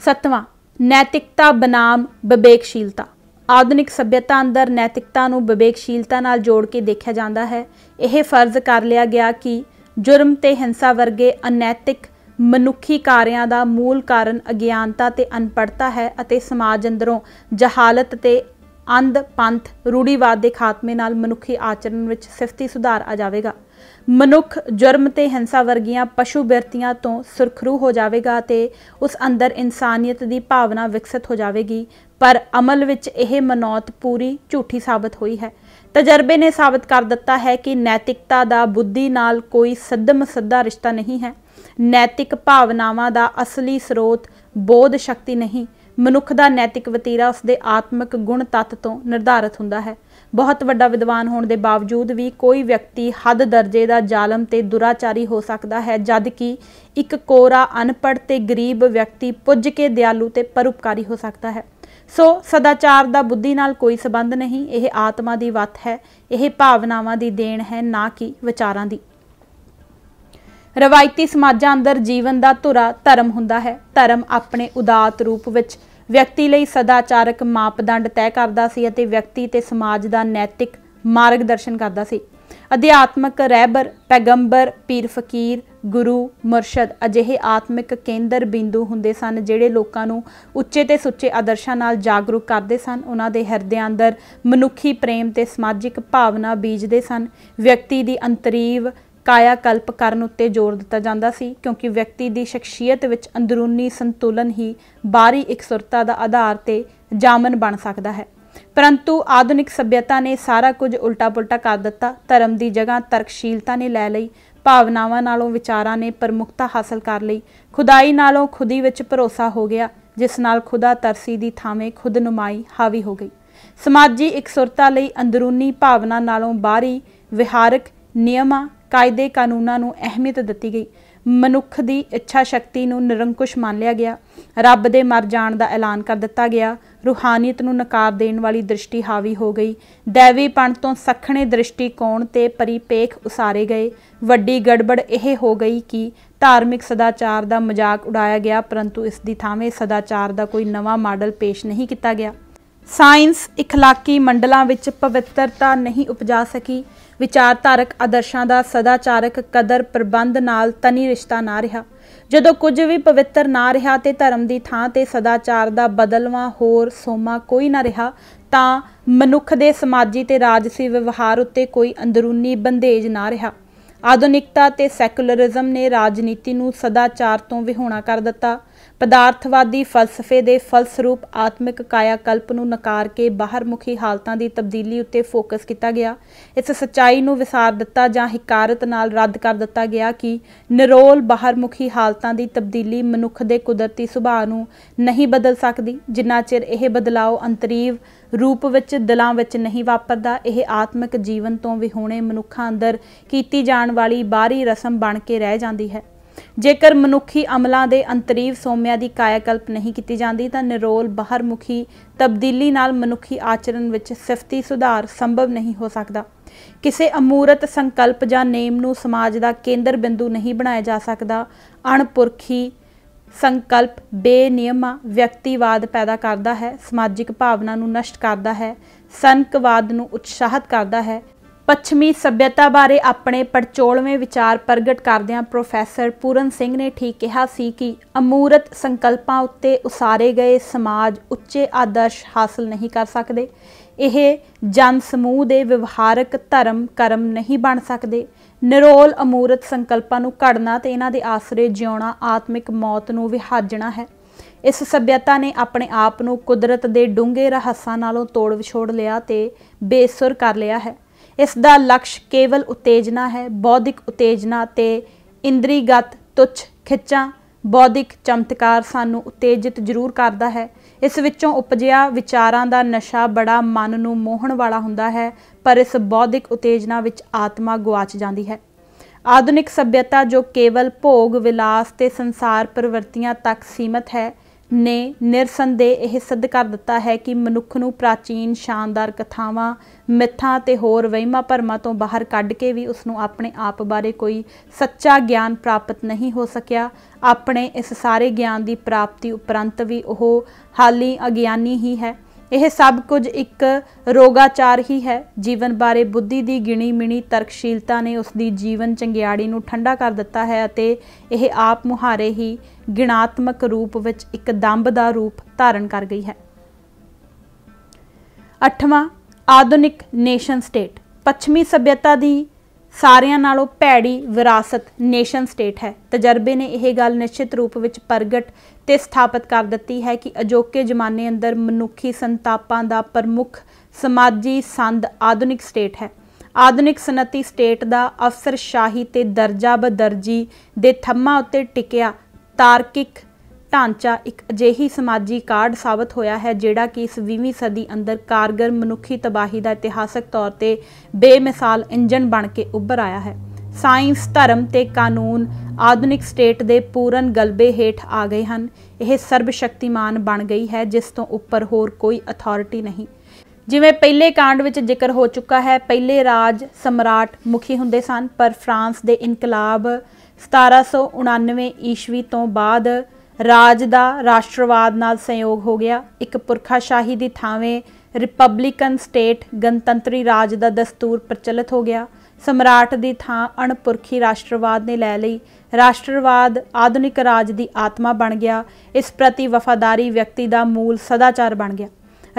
7वां नैतिकता बनाम विवेकशीलता। आधुनिक सभ्यता अंदर नैतिकता नूं विवेकशीलता नाल जोड़ के देखा जाता है। यह फर्ज कर लिया गया कि जुर्म ते हिंसा वर्गे अनैतिक मनुखी कार्यां दा मूल कारण अज्ञानता ते अनपढ़ता है अते समाज अंदरों जहालत ते अंध पंथ रूढ़ीवाद के खात्मे नाल मनुखी आचरण विच सिफती सुधार आ जाएगा। मनुख जुर्म ते हिंसा वर्गियां पशु बिरतियां तो सुरखरू हो जाएगा ते उस अंदर इंसानियत की भावना विकसित हो जाएगी। पर अमल विच यह मनौत पूरी झूठी साबित हुई है। तजर्बे ने साबित कर दिता है कि नैतिकता का बुद्धि नाल कोई सिद्धम सिद्धा रिश्ता नहीं है। नैतिक भावनावां का असली स्रोत बोध शक्ति नहीं, मनुख का नैतिक वतीरा उसके आत्मिक गुण तत्त तो निर्धारित हुंदा है। बहुत वड्डा विद्वान होने के बावजूद भी कोई व्यक्ति हद दर्जे का जालम ते दुराचारी हो सकता है, जबकि एक कोरा अनपढ़ ते गरीब व्यक्ति पुज के दयालु ते परोपकारी हो सकता है। सो सदाचार का बुद्धि नाल कोई संबंध नहीं, यह आत्मा की वत है, यह भावनावां की देन है, ना कि विचारां दी। रवायती समाजां अंदर जीवन का धुरा धर्म हुंदा है। धर्म अपने उदात रूप विच व्यक्ति लई सदाचारक मापदंड तय करदा सी अते व्यक्ति ते समाज का नैतिक मार्गदर्शन करदा सी। अध्यात्मक रहबर, पैगंबर, पीर फकीर, गुरु, मुरशद अजिहे आत्मिक केंद्र बिंदु हुंदे सन जिहड़े लोकां नूं उच्चे ते सुच्चे आदर्शां नाल जागरूक करदे सन। उन्हां दे हिरदिਆਂ अंदर मनुखी प्रेम ते समाजिक भावना बीजदे सन। व्यक्ति दी अंतरीव कायाकल्प करन उत्ते जोर दिता जांदा सी, क्योंकि व्यक्ति की शख्सियत विच अंदरूनी संतुलन ही बाहरी इकसुरता का आधार ते जामन बन सकता है। परंतु आधुनिक सभ्यता ने सारा कुछ उल्टा पुल्टा कर दिता। धर्म की जगह तर्कशीलता ने लै लई, भावनावां नालों विचारां ने प्रमुखता हासिल कर लई। खुदाई नालों खुदी विच भरोसा हो गया, जिस नाल खुदा तरसी की थावें खुद नुमाई हावी हो गई। समाजी इकसुरता लई अंदरूनी भावना नालों बाहरी विहारक नियमां कायदे कानूनां नूं अहमियत दित्ती गई। मनुख की इच्छा शक्ति नूं निरंकुश मान लिया गया। रब दे मर जाण दा ऐलान कर दिता गया। रूहानीयत नूं नकार देण वाली दृष्टि हावी हो गई। दैवीपण तो सखणे दृष्टिकोण ते परिपेख उसारे गए। वड्डी गड़बड़ यह हो गई कि धार्मिक सदाचार का मजाक उड़ाया गया, परंतु इसकी थावें सदाचार का कोई नवा मॉडल पेश नहीं किया गया। साइंस इखलाकी मंडलों विच पवित्रता नहीं उपजा सकी। विचारधारक आदर्शों का सदाचारक कदर प्रबंध नाल तनी रिश्ता ना रहा। जदों कुछ भी पवित्र ना रहा तो धर्म की थां ते सदाचार का बदलवा होर सोमा कोई ना रहा, तां मनुख दे समाजी ते राजसी व्यवहार उत्ते कोई अंदरूनी बंधेज ना रहा। आधुनिकता ते सैकुलरिज्म ने राजनीति नूं सदाचार तो विहोणा कर दिता। ਪਦਾਰਥਵਾਦੀ ਫਲਸਫੇ ਦੇ ਫਲਸਰੂਪ ਆਤਮਿਕ ਕਾਇਆਕਲਪ ਨੂੰ ਨਕਾਰ ਕੇ ਬਾਹਰਮੁਖੀ ਹਾਲਤਾਂ ਦੀ ਤਬਦੀਲੀ ਉੱਤੇ ਫੋਕਸ ਕੀਤਾ ਗਿਆ। ਇਸ ਸੱਚਾਈ ਨੂੰ ਵਿਸਾਰ ਦਿੱਤਾ ਜਾਂ ਹਕਾਰਤ ਨਾਲ ਰੱਦ ਕਰ ਦਿੱਤਾ ਗਿਆ ਕਿ ਨਿਰੋਲ ਬਾਹਰਮੁਖੀ ਹਾਲਤਾਂ ਦੀ ਤਬਦੀਲੀ ਮਨੁੱਖ ਦੇ ਕੁਦਰਤੀ ਸੁਭਾਅ ਨੂੰ ਨਹੀਂ ਬਦਲ ਸਕਦੀ ਜਿੰਨਾ ਚਿਰ ਇਹ ਬਦਲਾਅ ਅੰਤਰੀਵ ਰੂਪ ਵਿੱਚ ਦਿਲਾਂ ਵਿੱਚ ਨਹੀਂ ਵਾਪਰਦਾ। ਇਹ ਆਤਮਿਕ ਜੀਵਨ ਤੋਂ ਵਿਹੂਣੇ ਮਨੁੱਖਾਂ ਅੰਦਰ ਕੀਤੀ ਜਾਣ ਵਾਲੀ ਬਾਹਰੀ ਰਸਮ ਬਣ ਕੇ ਰਹਿ ਜਾਂਦੀ ਹੈ। ਜੇਕਰ ਮਨੁੱਖੀ ਅਮਲਾਂ ਦੇ ਅੰਤਰੀਵ ਸੋਮਿਆਂ ਦੀ ਕਾਇਆਕਲਪ ਨਹੀਂ ਕੀਤੀ ਜਾਂਦੀ ਤਾਂ ਨਿਰੋਲ ਬਾਹਰਮੁਖੀ ਤਬਦੀਲੀ ਨਾਲ ਮਨੁੱਖੀ ਆਚਰਣ ਵਿੱਚ ਸਿਫਤੀ ਸੁਧਾਰ ਸੰਭਵ ਨਹੀਂ ਹੋ ਸਕਦਾ। ਕਿਸੇ ਅਮੂਰਤ ਸੰਕਲਪ ਜਾਂ ਨੇਮ ਨੂੰ ਸਮਾਜ ਦਾ ਕੇਂਦਰ ਬਿੰਦੂ ਨਹੀਂ ਬਣਾਇਆ ਜਾ ਸਕਦਾ। ਅਣਪੁਰਖੀ ਸੰਕਲਪ ਬੇਨਿਯਮਾ ਵਿਅਕਤੀਵਾਦ ਪੈਦਾ ਕਰਦਾ ਹੈ, ਸਮਾਜਿਕ ਭਾਵਨਾ ਨੂੰ ਨਸ਼ਟ ਕਰਦਾ ਹੈ, ਸਨਕਵਾਦ ਨੂੰ ਉਤਸ਼ਾਹਿਤ ਕਰਦਾ ਹੈ। ਪੱਛਮੀ ਸੱਭਿਅਤਾ ਬਾਰੇ ਆਪਣੇ ਪੜਚੋਲਵੇਂ ਵਿਚਾਰ ਪ੍ਰਗਟ ਕਰਦਿਆਂ ਪ੍ਰੋਫੈਸਰ ਪੂਰਨ ਸਿੰਘ ਨੇ ਠੀਕ ਕਿਹਾ ਸੀ ਕਿ ਅਮੂਰਤ ਸੰਕਲਪਾਂ ਉੱਤੇ ਉਸਾਰੇ ਗਏ ਸਮਾਜ ਉੱਚੇ ਆਦਰਸ਼ ਹਾਸਲ ਨਹੀਂ ਕਰ ਸਕਦੇ। ਇਹ ਜਨ ਸਮੂਹ ਦੇ ਵਿਵਹਾਰਕ ਧਰਮ ਕਰਮ ਨਹੀਂ ਬਣ ਸਕਦੇ। ਨਿਰੋਲ ਅਮੂਰਤ ਸੰਕਲਪਾਂ ਨੂੰ ਘੜਨਾ ਤੇ ਇਹਨਾਂ ਦੇ ਆਸਰੇ ਜਿਉਣਾ ਆਤਮਿਕ ਮੌਤ ਨੂੰ ਵਿਹਾਜਣਾ ਹੈ। ਇਸ ਸੱਭਿਅਤਾ ਨੇ ਆਪਣੇ ਆਪ ਨੂੰ ਕੁਦਰਤ ਦੇ ਡੂੰਘੇ ਰਹੱਸਾਂ ਨਾਲੋਂ ਤੋੜ ਵਿਛੋੜ ਲਿਆ ਤੇ ਬੇਸੁਰ ਕਰ ਲਿਆ ਹੈ। ਇਸ ਦਾ ਲਕਸ਼ ਕੇਵਲ ਉਤੇਜਨਾ ਹੈ। ਬੌਧਿਕ ਉਤੇਜਨਾ ਤੇ ਇੰਦਰੀਗਤ ਤੁੱਛ ਖਿੱਚਾਂ ਬੌਧਿਕ ਚਮਤਕਾਰ ਸਾਨੂੰ ਉਤੇਜਿਤ ਜ਼ਰੂਰ ਕਰਦਾ ਹੈ। ਇਸ ਵਿੱਚੋਂ ਉਪਜਿਆ ਵਿਚਾਰਾਂ ਦਾ ਨਸ਼ਾ ਬੜਾ ਮਨ ਨੂੰ ਮੋਹਣ ਵਾਲਾ ਹੁੰਦਾ ਹੈ, ਪਰ ਇਸ ਬੌਧਿਕ ਉਤੇਜਨਾ ਵਿੱਚ ਆਤਮਾ ਗੁਆਚ ਜਾਂਦੀ ਹੈ। ਆਧੁਨਿਕ ਸੱਭਿਅਤਾ ਜੋ ਕੇਵਲ ਭੋਗ ਵਿਲਾਸ ਤੇ ਸੰਸਾਰ ਪ੍ਰਵਿਰਤੀਆਂ ਤੱਕ ਸੀਮਤ ਹੈ ਨੇ ਨਿਰਸੰਦੇਹ ਇਹ ਸਿੱਧ ਕਰ ਦਿੱਤਾ ਹੈ ਕਿ ਮਨੁੱਖ ਨੂੰ ਪ੍ਰਾਚੀਨ ਸ਼ਾਨਦਾਰ ਕਥਾਵਾਂ ਮਿੱਥਾਂ ਤੇ ਹੋਰ ਵਹਿਮਾਂ ਭਰਮਾਂ ਤੋਂ ਬਾਹਰ ਕੱਢ ਕੇ ਵੀ ਉਸ ਨੂੰ ਆਪਣੇ ਆਪ ਬਾਰੇ ਕੋਈ ਸੱਚਾ ਗਿਆਨ ਪ੍ਰਾਪਤ ਨਹੀਂ ਹੋ ਸਕਿਆ। ਆਪਣੇ ਇਸ ਸਾਰੇ ਗਿਆਨ ਦੀ ਪ੍ਰਾਪਤੀ ਉਪਰੰਤ ਵੀ ਉਹ ਹਾਲੀ ਅਗਿਆਨੀ ਹੀ ਹੈ। ਇਹ ਸਭ ਕੁਝ ਇੱਕ ਰੋਗਾਚਾਰ ਹੀ ਹੈ। ਜੀਵਨ ਬਾਰੇ ਬੁੱਧੀ ਦੀ ਗਿਣੀ ਮਿਣੀ ਤਰਕਸ਼ੀਲਤਾ ਨੇ ਉਸ ਦੀ ਜੀਵਨ ਚੰਗਿਆੜੀ ਨੂੰ ਠੰਡਾ ਕਰ ਦਿੱਤਾ ਹੈ ਅਤੇ ਇਹ ਆਪ ਮੁਹਾਰੇ ਹੀ ਗਿਣਾਤਮਕ ਰੂਪ ਵਿੱਚ ਇੱਕ ਦੰਭ ਦਾ ਰੂਪ ਧਾਰਨ ਕਰ ਗਈ ਹੈ। 8ਵਾਂ ਆਧੁਨਿਕ ਨੇਸ਼ਨ ਸਟੇਟ। ਪੱਛਮੀ ਸੱਭਿਅਤਾ ਦੀ ਸਾਰਿਆਂ ਨਾਲੋਂ ਭੈੜੀ ਵਿਰਾਸਤ ਨੇਸ਼ਨ ਸਟੇਟ ਹੈ। ਤਜਰਬੇ ਨੇ ਇਹ ਗੱਲ ਨਿਸ਼ਚਿਤ ਰੂਪ ਵਿੱਚ ਪ੍ਰਗਟ ਤੇ ਸਥਾਪਿਤ ਕਰ ਦਿੱਤੀ ਹੈ ਕਿ ਅਜੋਕੇ ਜ਼ਮਾਨੇ ਅੰਦਰ ਮਨੁੱਖੀ ਸੰਤਾਪਾਂ ਦਾ ਪ੍ਰਮੁੱਖ ਸਮਾਜੀ ਸੰਦ ਆਧੁਨਿਕ ਸਟੇਟ ਹੈ। ਆਧੁਨਿਕ ਸਨਅਤੀ ਸਟੇਟ ਦਾ ਅਫਸਰਸ਼ਾਹੀ ਤੇ ਦਰਜਾ ਬਦਰਜੀ ਦੇ ਥੰਮਾਂ ਉੱਤੇ ਟਿਕਿਆ ਤਾਰਕਿਕ ਢਾਂਚਾ ਇੱਕ ਅਜਿਹੀ ਸਮਾਜੀ ਕਾਢ ਸਾਬਤ ਹੋਇਆ ਹੈ ਜਿਹੜਾ ਕਿ ਇਸ 20ਵੀਂ ਸਦੀ ਅੰਦਰ ਕਾਰਗਰ ਮਨੁੱਖੀ ਤਬਾਹੀ ਦਾ ਇਤਿਹਾਸਕ ਤੌਰ ਤੇ ਬੇਮਿਸਾਲ ਇੰਜਣ ਬਣ ਕੇ ਉੱਭਰ ਆਇਆ ਹੈ। ਸਾਇੰਸ ਧਰਮ ਤੇ ਕਾਨੂੰਨ ਆਧੁਨਿਕ ਸਟੇਟ ਦੇ ਪੂਰਨ ਗਲਬੇ ਹੇਠ ਆ ਗਏ ਹਨ। ਇਹ ਸਰਬ ਸ਼ਕਤੀਮਾਨ ਬਣ ਗਈ ਹੈ ਜਿਸ ਤੋਂ ਉੱਪਰ ਹੋਰ ਕੋਈ ਅਥਾਰਟੀ ਨਹੀਂ। ਜਿਵੇਂ ਪਹਿਲੇ ਕਾਂਡ ਵਿੱਚ ਜ਼ਿਕਰ ਹੋ ਚੁੱਕਾ ਹੈ, ਪਹਿਲੇ ਰਾਜ ਸਮਰਾਟ ਮੁਖੀ ਹੁੰਦੇ ਸਨ, ਪਰ ਫਰਾਂਸ ਦੇ ਇਨਕਲਾਬ 1799 ਈਸਵੀ ਤੋਂ ਬਾਅਦ ਰਾਜ ਦਾ ਰਾਸ਼ਟਰਵਾਦ ਨਾਲ ਸੰਯੋਗ ਹੋ ਗਿਆ। ਇੱਕ ਪੁਰਖਾਸ਼ਾਹੀ ਦੀ ਥਾਵੇਂ ਰਿਪਬਲਿਕਨ ਸਟੇਟ ਗਣਤੰਤਰੀ ਰਾਜ ਦਾ ਦਸਤੂਰ ਪ੍ਰਚਲਿਤ ਹੋ ਗਿਆ। ਸਮਰਾਟ ਦੀ ਥਾਂ ਅਣਪੁਰਖੀ ਰਾਸ਼ਟਰਵਾਦ ਨੇ ਲੈ ਲਈ। ਰਾਸ਼ਟਰਵਾਦ ਆਧੁਨਿਕ ਰਾਜ ਦੀ ਆਤਮਾ ਬਣ ਗਿਆ। ਇਸ ਪ੍ਰਤੀ ਵਫਾਦਾਰੀ ਵਿਅਕਤੀ ਦਾ ਮੂਲ ਸਦਾਚਾਰ ਬਣ ਗਿਆ।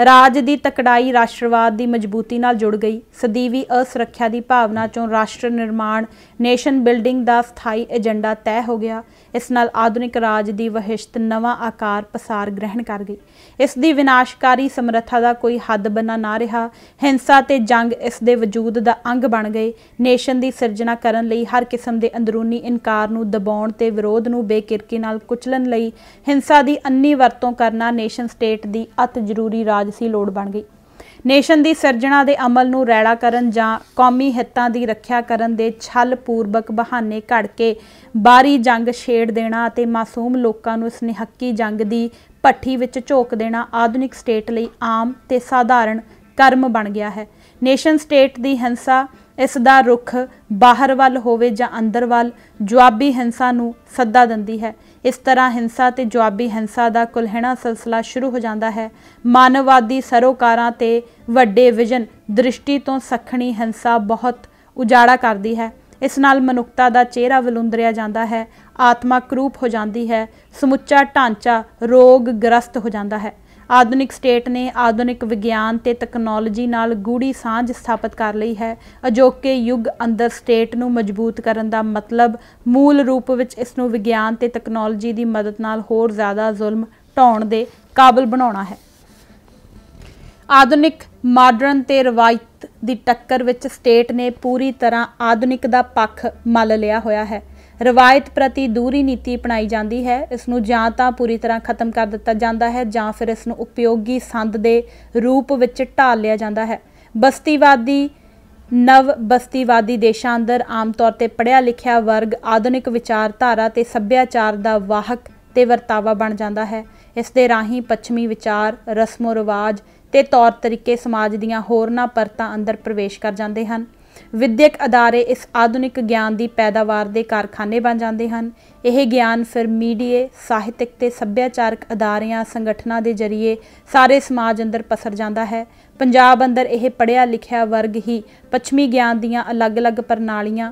ਰਾਜ ਦੀ ਤਕੜਾਈ ਰਾਸ਼ਟਰਵਾਦ ਦੀ ਮਜ਼ਬੂਤੀ ਨਾਲ ਜੁੜ ਗਈ। ਸਦੀਵੀ ਅਸੁਰੱਖਿਆ ਦੀ ਭਾਵਨਾ ਚੋਂ ਰਾਸ਼ਟਰ ਨਿਰਮਾਣ ਨੇਸ਼ਨ ਬਿਲਡਿੰਗ ਦਾ ਸਥਾਈ ਏਜੰਡਾ ਤੈਅ ਹੋ ਗਿਆ। ਇਸ ਨਾਲ ਆਧੁਨਿਕ ਰਾਜ ਦੀ ਵਹਿਸ਼ਤ ਨਵਾਂ ਆਕਾਰ ਪਸਾਰ ਗ੍ਰਹਿਣ ਕਰ ਗਈ। ਇਸ ਦੀ ਵਿਨਾਸ਼ਕਾਰੀ ਸਮਰੱਥਾ ਦਾ ਕੋਈ ਹੱਦ ਬੰਨਾ ਨਾ ਰਿਹਾ। ਹਿੰਸਾ ਤੇ ਜੰਗ ਇਸ ਦੇ ਵਜੂਦ ਦਾ ਅੰਗ ਬਣ ਗਏ। ਨੇਸ਼ਨ ਦੀ ਸਿਰਜਣਾ ਕਰਨ ਲਈ ਹਰ ਕਿਸਮ ਦੇ ਅੰਦਰੂਨੀ ਇਨਕਾਰ ਨੂੰ ਦਬਾਉਣ ਤੇ ਵਿਰੋਧ ਨੂੰ ਬੇਕਿਰਕੀ ਨਾਲ ਕੁਚਲਣ ਲਈ ਹਿੰਸਾ ਦੀ ਅੰਨੀ ਵਰਤੋਂ ਕਰਨਾ ਨੇਸ਼ਨ ਸਟੇਟ ਦੀ ਅਤ ਜ਼ਰੂਰੀ ਰਾਜਸੀ ਲੋੜ ਬਣ ਗਈ। ਨੇਸ਼ਨ ਦੀ ਸਿਰਜਣਾ ਦੇ ਅਮਲ ਨੂੰ ਰੈਲਾ ਕਰਨ ਜਾਂ ਕੌਮੀ ਹਿੱਤਾਂ ਦੀ ਰੱਖਿਆ ਕਰਨ ਦੇ ਛਲ ਪੂਰਵਕ ਬਹਾਨੇ ਘੜ ਕੇ ਬਾਹਰੀ ਜੰਗ ਛੇੜ ਦੇਣਾ ਅਤੇ ਮਾਸੂਮ ਲੋਕਾਂ ਨੂੰ ਇਸ ਨਿਹੱਕੀ ਜੰਗ ਦੀ ਭੱਠੀ ਵਿੱਚ ਝੋਕ ਦੇਣਾ ਆਧੁਨਿਕ ਸਟੇਟ ਲਈ ਆਮ ਤੇ ਸਾਧਾਰਨ ਕਰਮ ਬਣ ਗਿਆ ਹੈ। ਨੇਸ਼ਨ ਸਟੇਟ ਦੀ ਹਿੰਸਾ ਇਸ ਦਾ ਰੁਖ ਬਾਹਰ ਵੱਲ ਹੋਵੇ ਜਾਂ ਅੰਦਰ ਵੱਲ ਜਵਾਬੀ ਹਿੰਸਾ ਨੂੰ ਸੱਦਾ ਦਿੰਦੀ ਹੈ। ਇਸ ਤਰ੍ਹਾਂ ਹਿੰਸਾ ਤੇ ਜਵਾਬੀ ਹਿੰਸਾ ਦਾ ਕੁਲਹਿਣਾ ਸਿਲਸਿਲਾ ਸ਼ੁਰੂ ਹੋ ਜਾਂਦਾ ਹੈ। ਮਾਨਵਵਾਦੀ ਸਰੋਕਾਰਾਂ ਤੇ ਵੱਡੇ ਵਿਜ਼ਨ ਦ੍ਰਿਸ਼ਟੀ ਤੋਂ ਸੱਖਣੀ ਹਿੰਸਾ ਬਹੁਤ ਉਜਾੜਾ ਕਰਦੀ ਹੈ। ਇਸ ਨਾਲ ਮਨੁੱਖਤਾ ਦਾ ਚਿਹਰਾ ਵਿਲੁੰਦਰਿਆ ਜਾਂਦਾ ਹੈ, ਆਤਮਾ ਕਰੂਪ ਹੋ ਜਾਂਦੀ ਹੈ, ਸਮੁੱਚਾ ਢਾਂਚਾ ਰੋਗ ਗ੍ਰਸਤ ਹੋ ਜਾਂਦਾ ਹੈ। ਆਧੁਨਿਕ ਸਟੇਟ ਨੇ ਆਧੁਨਿਕ ਵਿਗਿਆਨ ਤੇ ਤਕਨੋਲੋਜੀ ਨਾਲ ਗੂੜੀ ਸਾਂਝ ਸਥਾਪਿਤ ਕਰ ਲਈ ਹੈ। ਅਜੋਕੇ ਯੁੱਗ ਅੰਦਰ ਸਟੇਟ ਨੂੰ ਮਜ਼ਬੂਤ ਕਰਨ ਦਾ ਮਤਲਬ ਮੂਲ ਰੂਪ ਵਿੱਚ ਇਸ ਨੂੰ ਵਿਗਿਆਨ ਤੇ ਤਕਨੋਲੋਜੀ ਦੀ ਮਦਦ ਨਾਲ ਹੋਰ ਜ਼ਿਆਦਾ ਜ਼ੁਲਮ ਢਾਉਣ ਦੇ ਕਾਬਲ ਬਣਾਉਣਾ ਹੈ। ਆਧੁਨਿਕ ਮਾਡਰਨ ਤੇ ਰਵਾਇਤ ਦੀ ਟੱਕਰ ਵਿੱਚ ਸਟੇਟ ਨੇ ਪੂਰੀ ਤਰ੍ਹਾਂ ਆਧੁਨਿਕ ਦਾ ਪੱਖ ਮੱਲ ਲਿਆ ਹੋਇਆ ਹੈ। ਰਵਾਇਤ ਪ੍ਰਤੀ ਦੂਰੀ ਨੀਤੀ ਅਪਣਾਈ ਜਾਂਦੀ ਹੈ। ਇਸ ਨੂੰ ਜਾਂ ਤਾਂ ਪੂਰੀ ਤਰ੍ਹਾਂ ਖਤਮ ਕਰ ਦਿੱਤਾ ਜਾਂਦਾ ਹੈ ਜਾਂ ਫਿਰ ਇਸ ਨੂੰ ਉਪਯੋਗੀ ਸੰਦ ਦੇ ਰੂਪ ਵਿੱਚ ਢਾਲ ਲਿਆ ਜਾਂਦਾ ਹੈ। ਬਸਤੀਵਾਦੀ ਨਵ ਬਸਤੀਵਾਦੀ ਦੇਸ਼ਾਂ ਅੰਦਰ ਆਮ ਤੌਰ ਤੇ ਪੜ੍ਹਿਆ ਲਿਖਿਆ ਵਰਗ ਆਧੁਨਿਕ ਵਿਚਾਰਧਾਰਾ ਤੇ ਸੱਭਿਆਚਾਰ ਦਾ ਵਾਹਕ ਤੇ ਵਰਤਾਵਾ ਬਣ ਜਾਂਦਾ ਹੈ। ਇਸ ਦੇ ਰਾਹੀਂ ਪੱਛਮੀ ਵਿਚਾਰ, ਰਸਮੋ ਰਿਵਾਜ ਤੇ ਤੌਰ ਤਰੀਕੇ ਸਮਾਜ ਦੀਆਂ ਹੋਰਨਾਂ ਪਰਤਾਂ ਅੰਦਰ ਪ੍ਰਵੇਸ਼ ਕਰ ਜਾਂਦੇ ਹਨ। ਵਿਦਿਅਕ ਅਦਾਰੇ ਇਸ ਆਧੁਨਿਕ ਗਿਆਨ ਦੀ ਪੈਦਾਵਾਰ ਦੇ ਕਾਰਖਾਨੇ ਬਣ ਜਾਂਦੇ ਹਨ। ਇਹ ਗਿਆਨ ਫਿਰ ਮੀਡੀਏ, ਸਾਹਿਤਕ ਤੇ ਸੱਭਿਆਚਾਰਕ ਅਦਾਰਿਆਂ, ਸੰਗਠਨਾਂ ਦੇ ਜ਼ਰੀਏ ਸਾਰੇ ਸਮਾਜ ਅੰਦਰ ਪਸਰ ਜਾਂਦਾ ਹੈ। ਪੰਜਾਬ ਅੰਦਰ ਇਹ ਪੜ੍ਹਿਆ ਲਿਖਿਆ ਵਰਗ ਹੀ ਪੱਛਮੀ ਗਿਆਨ ਦੀਆਂ ਅਲੱਗ-ਅਲੱਗ ਪ੍ਰਣਾਲੀਆਂ,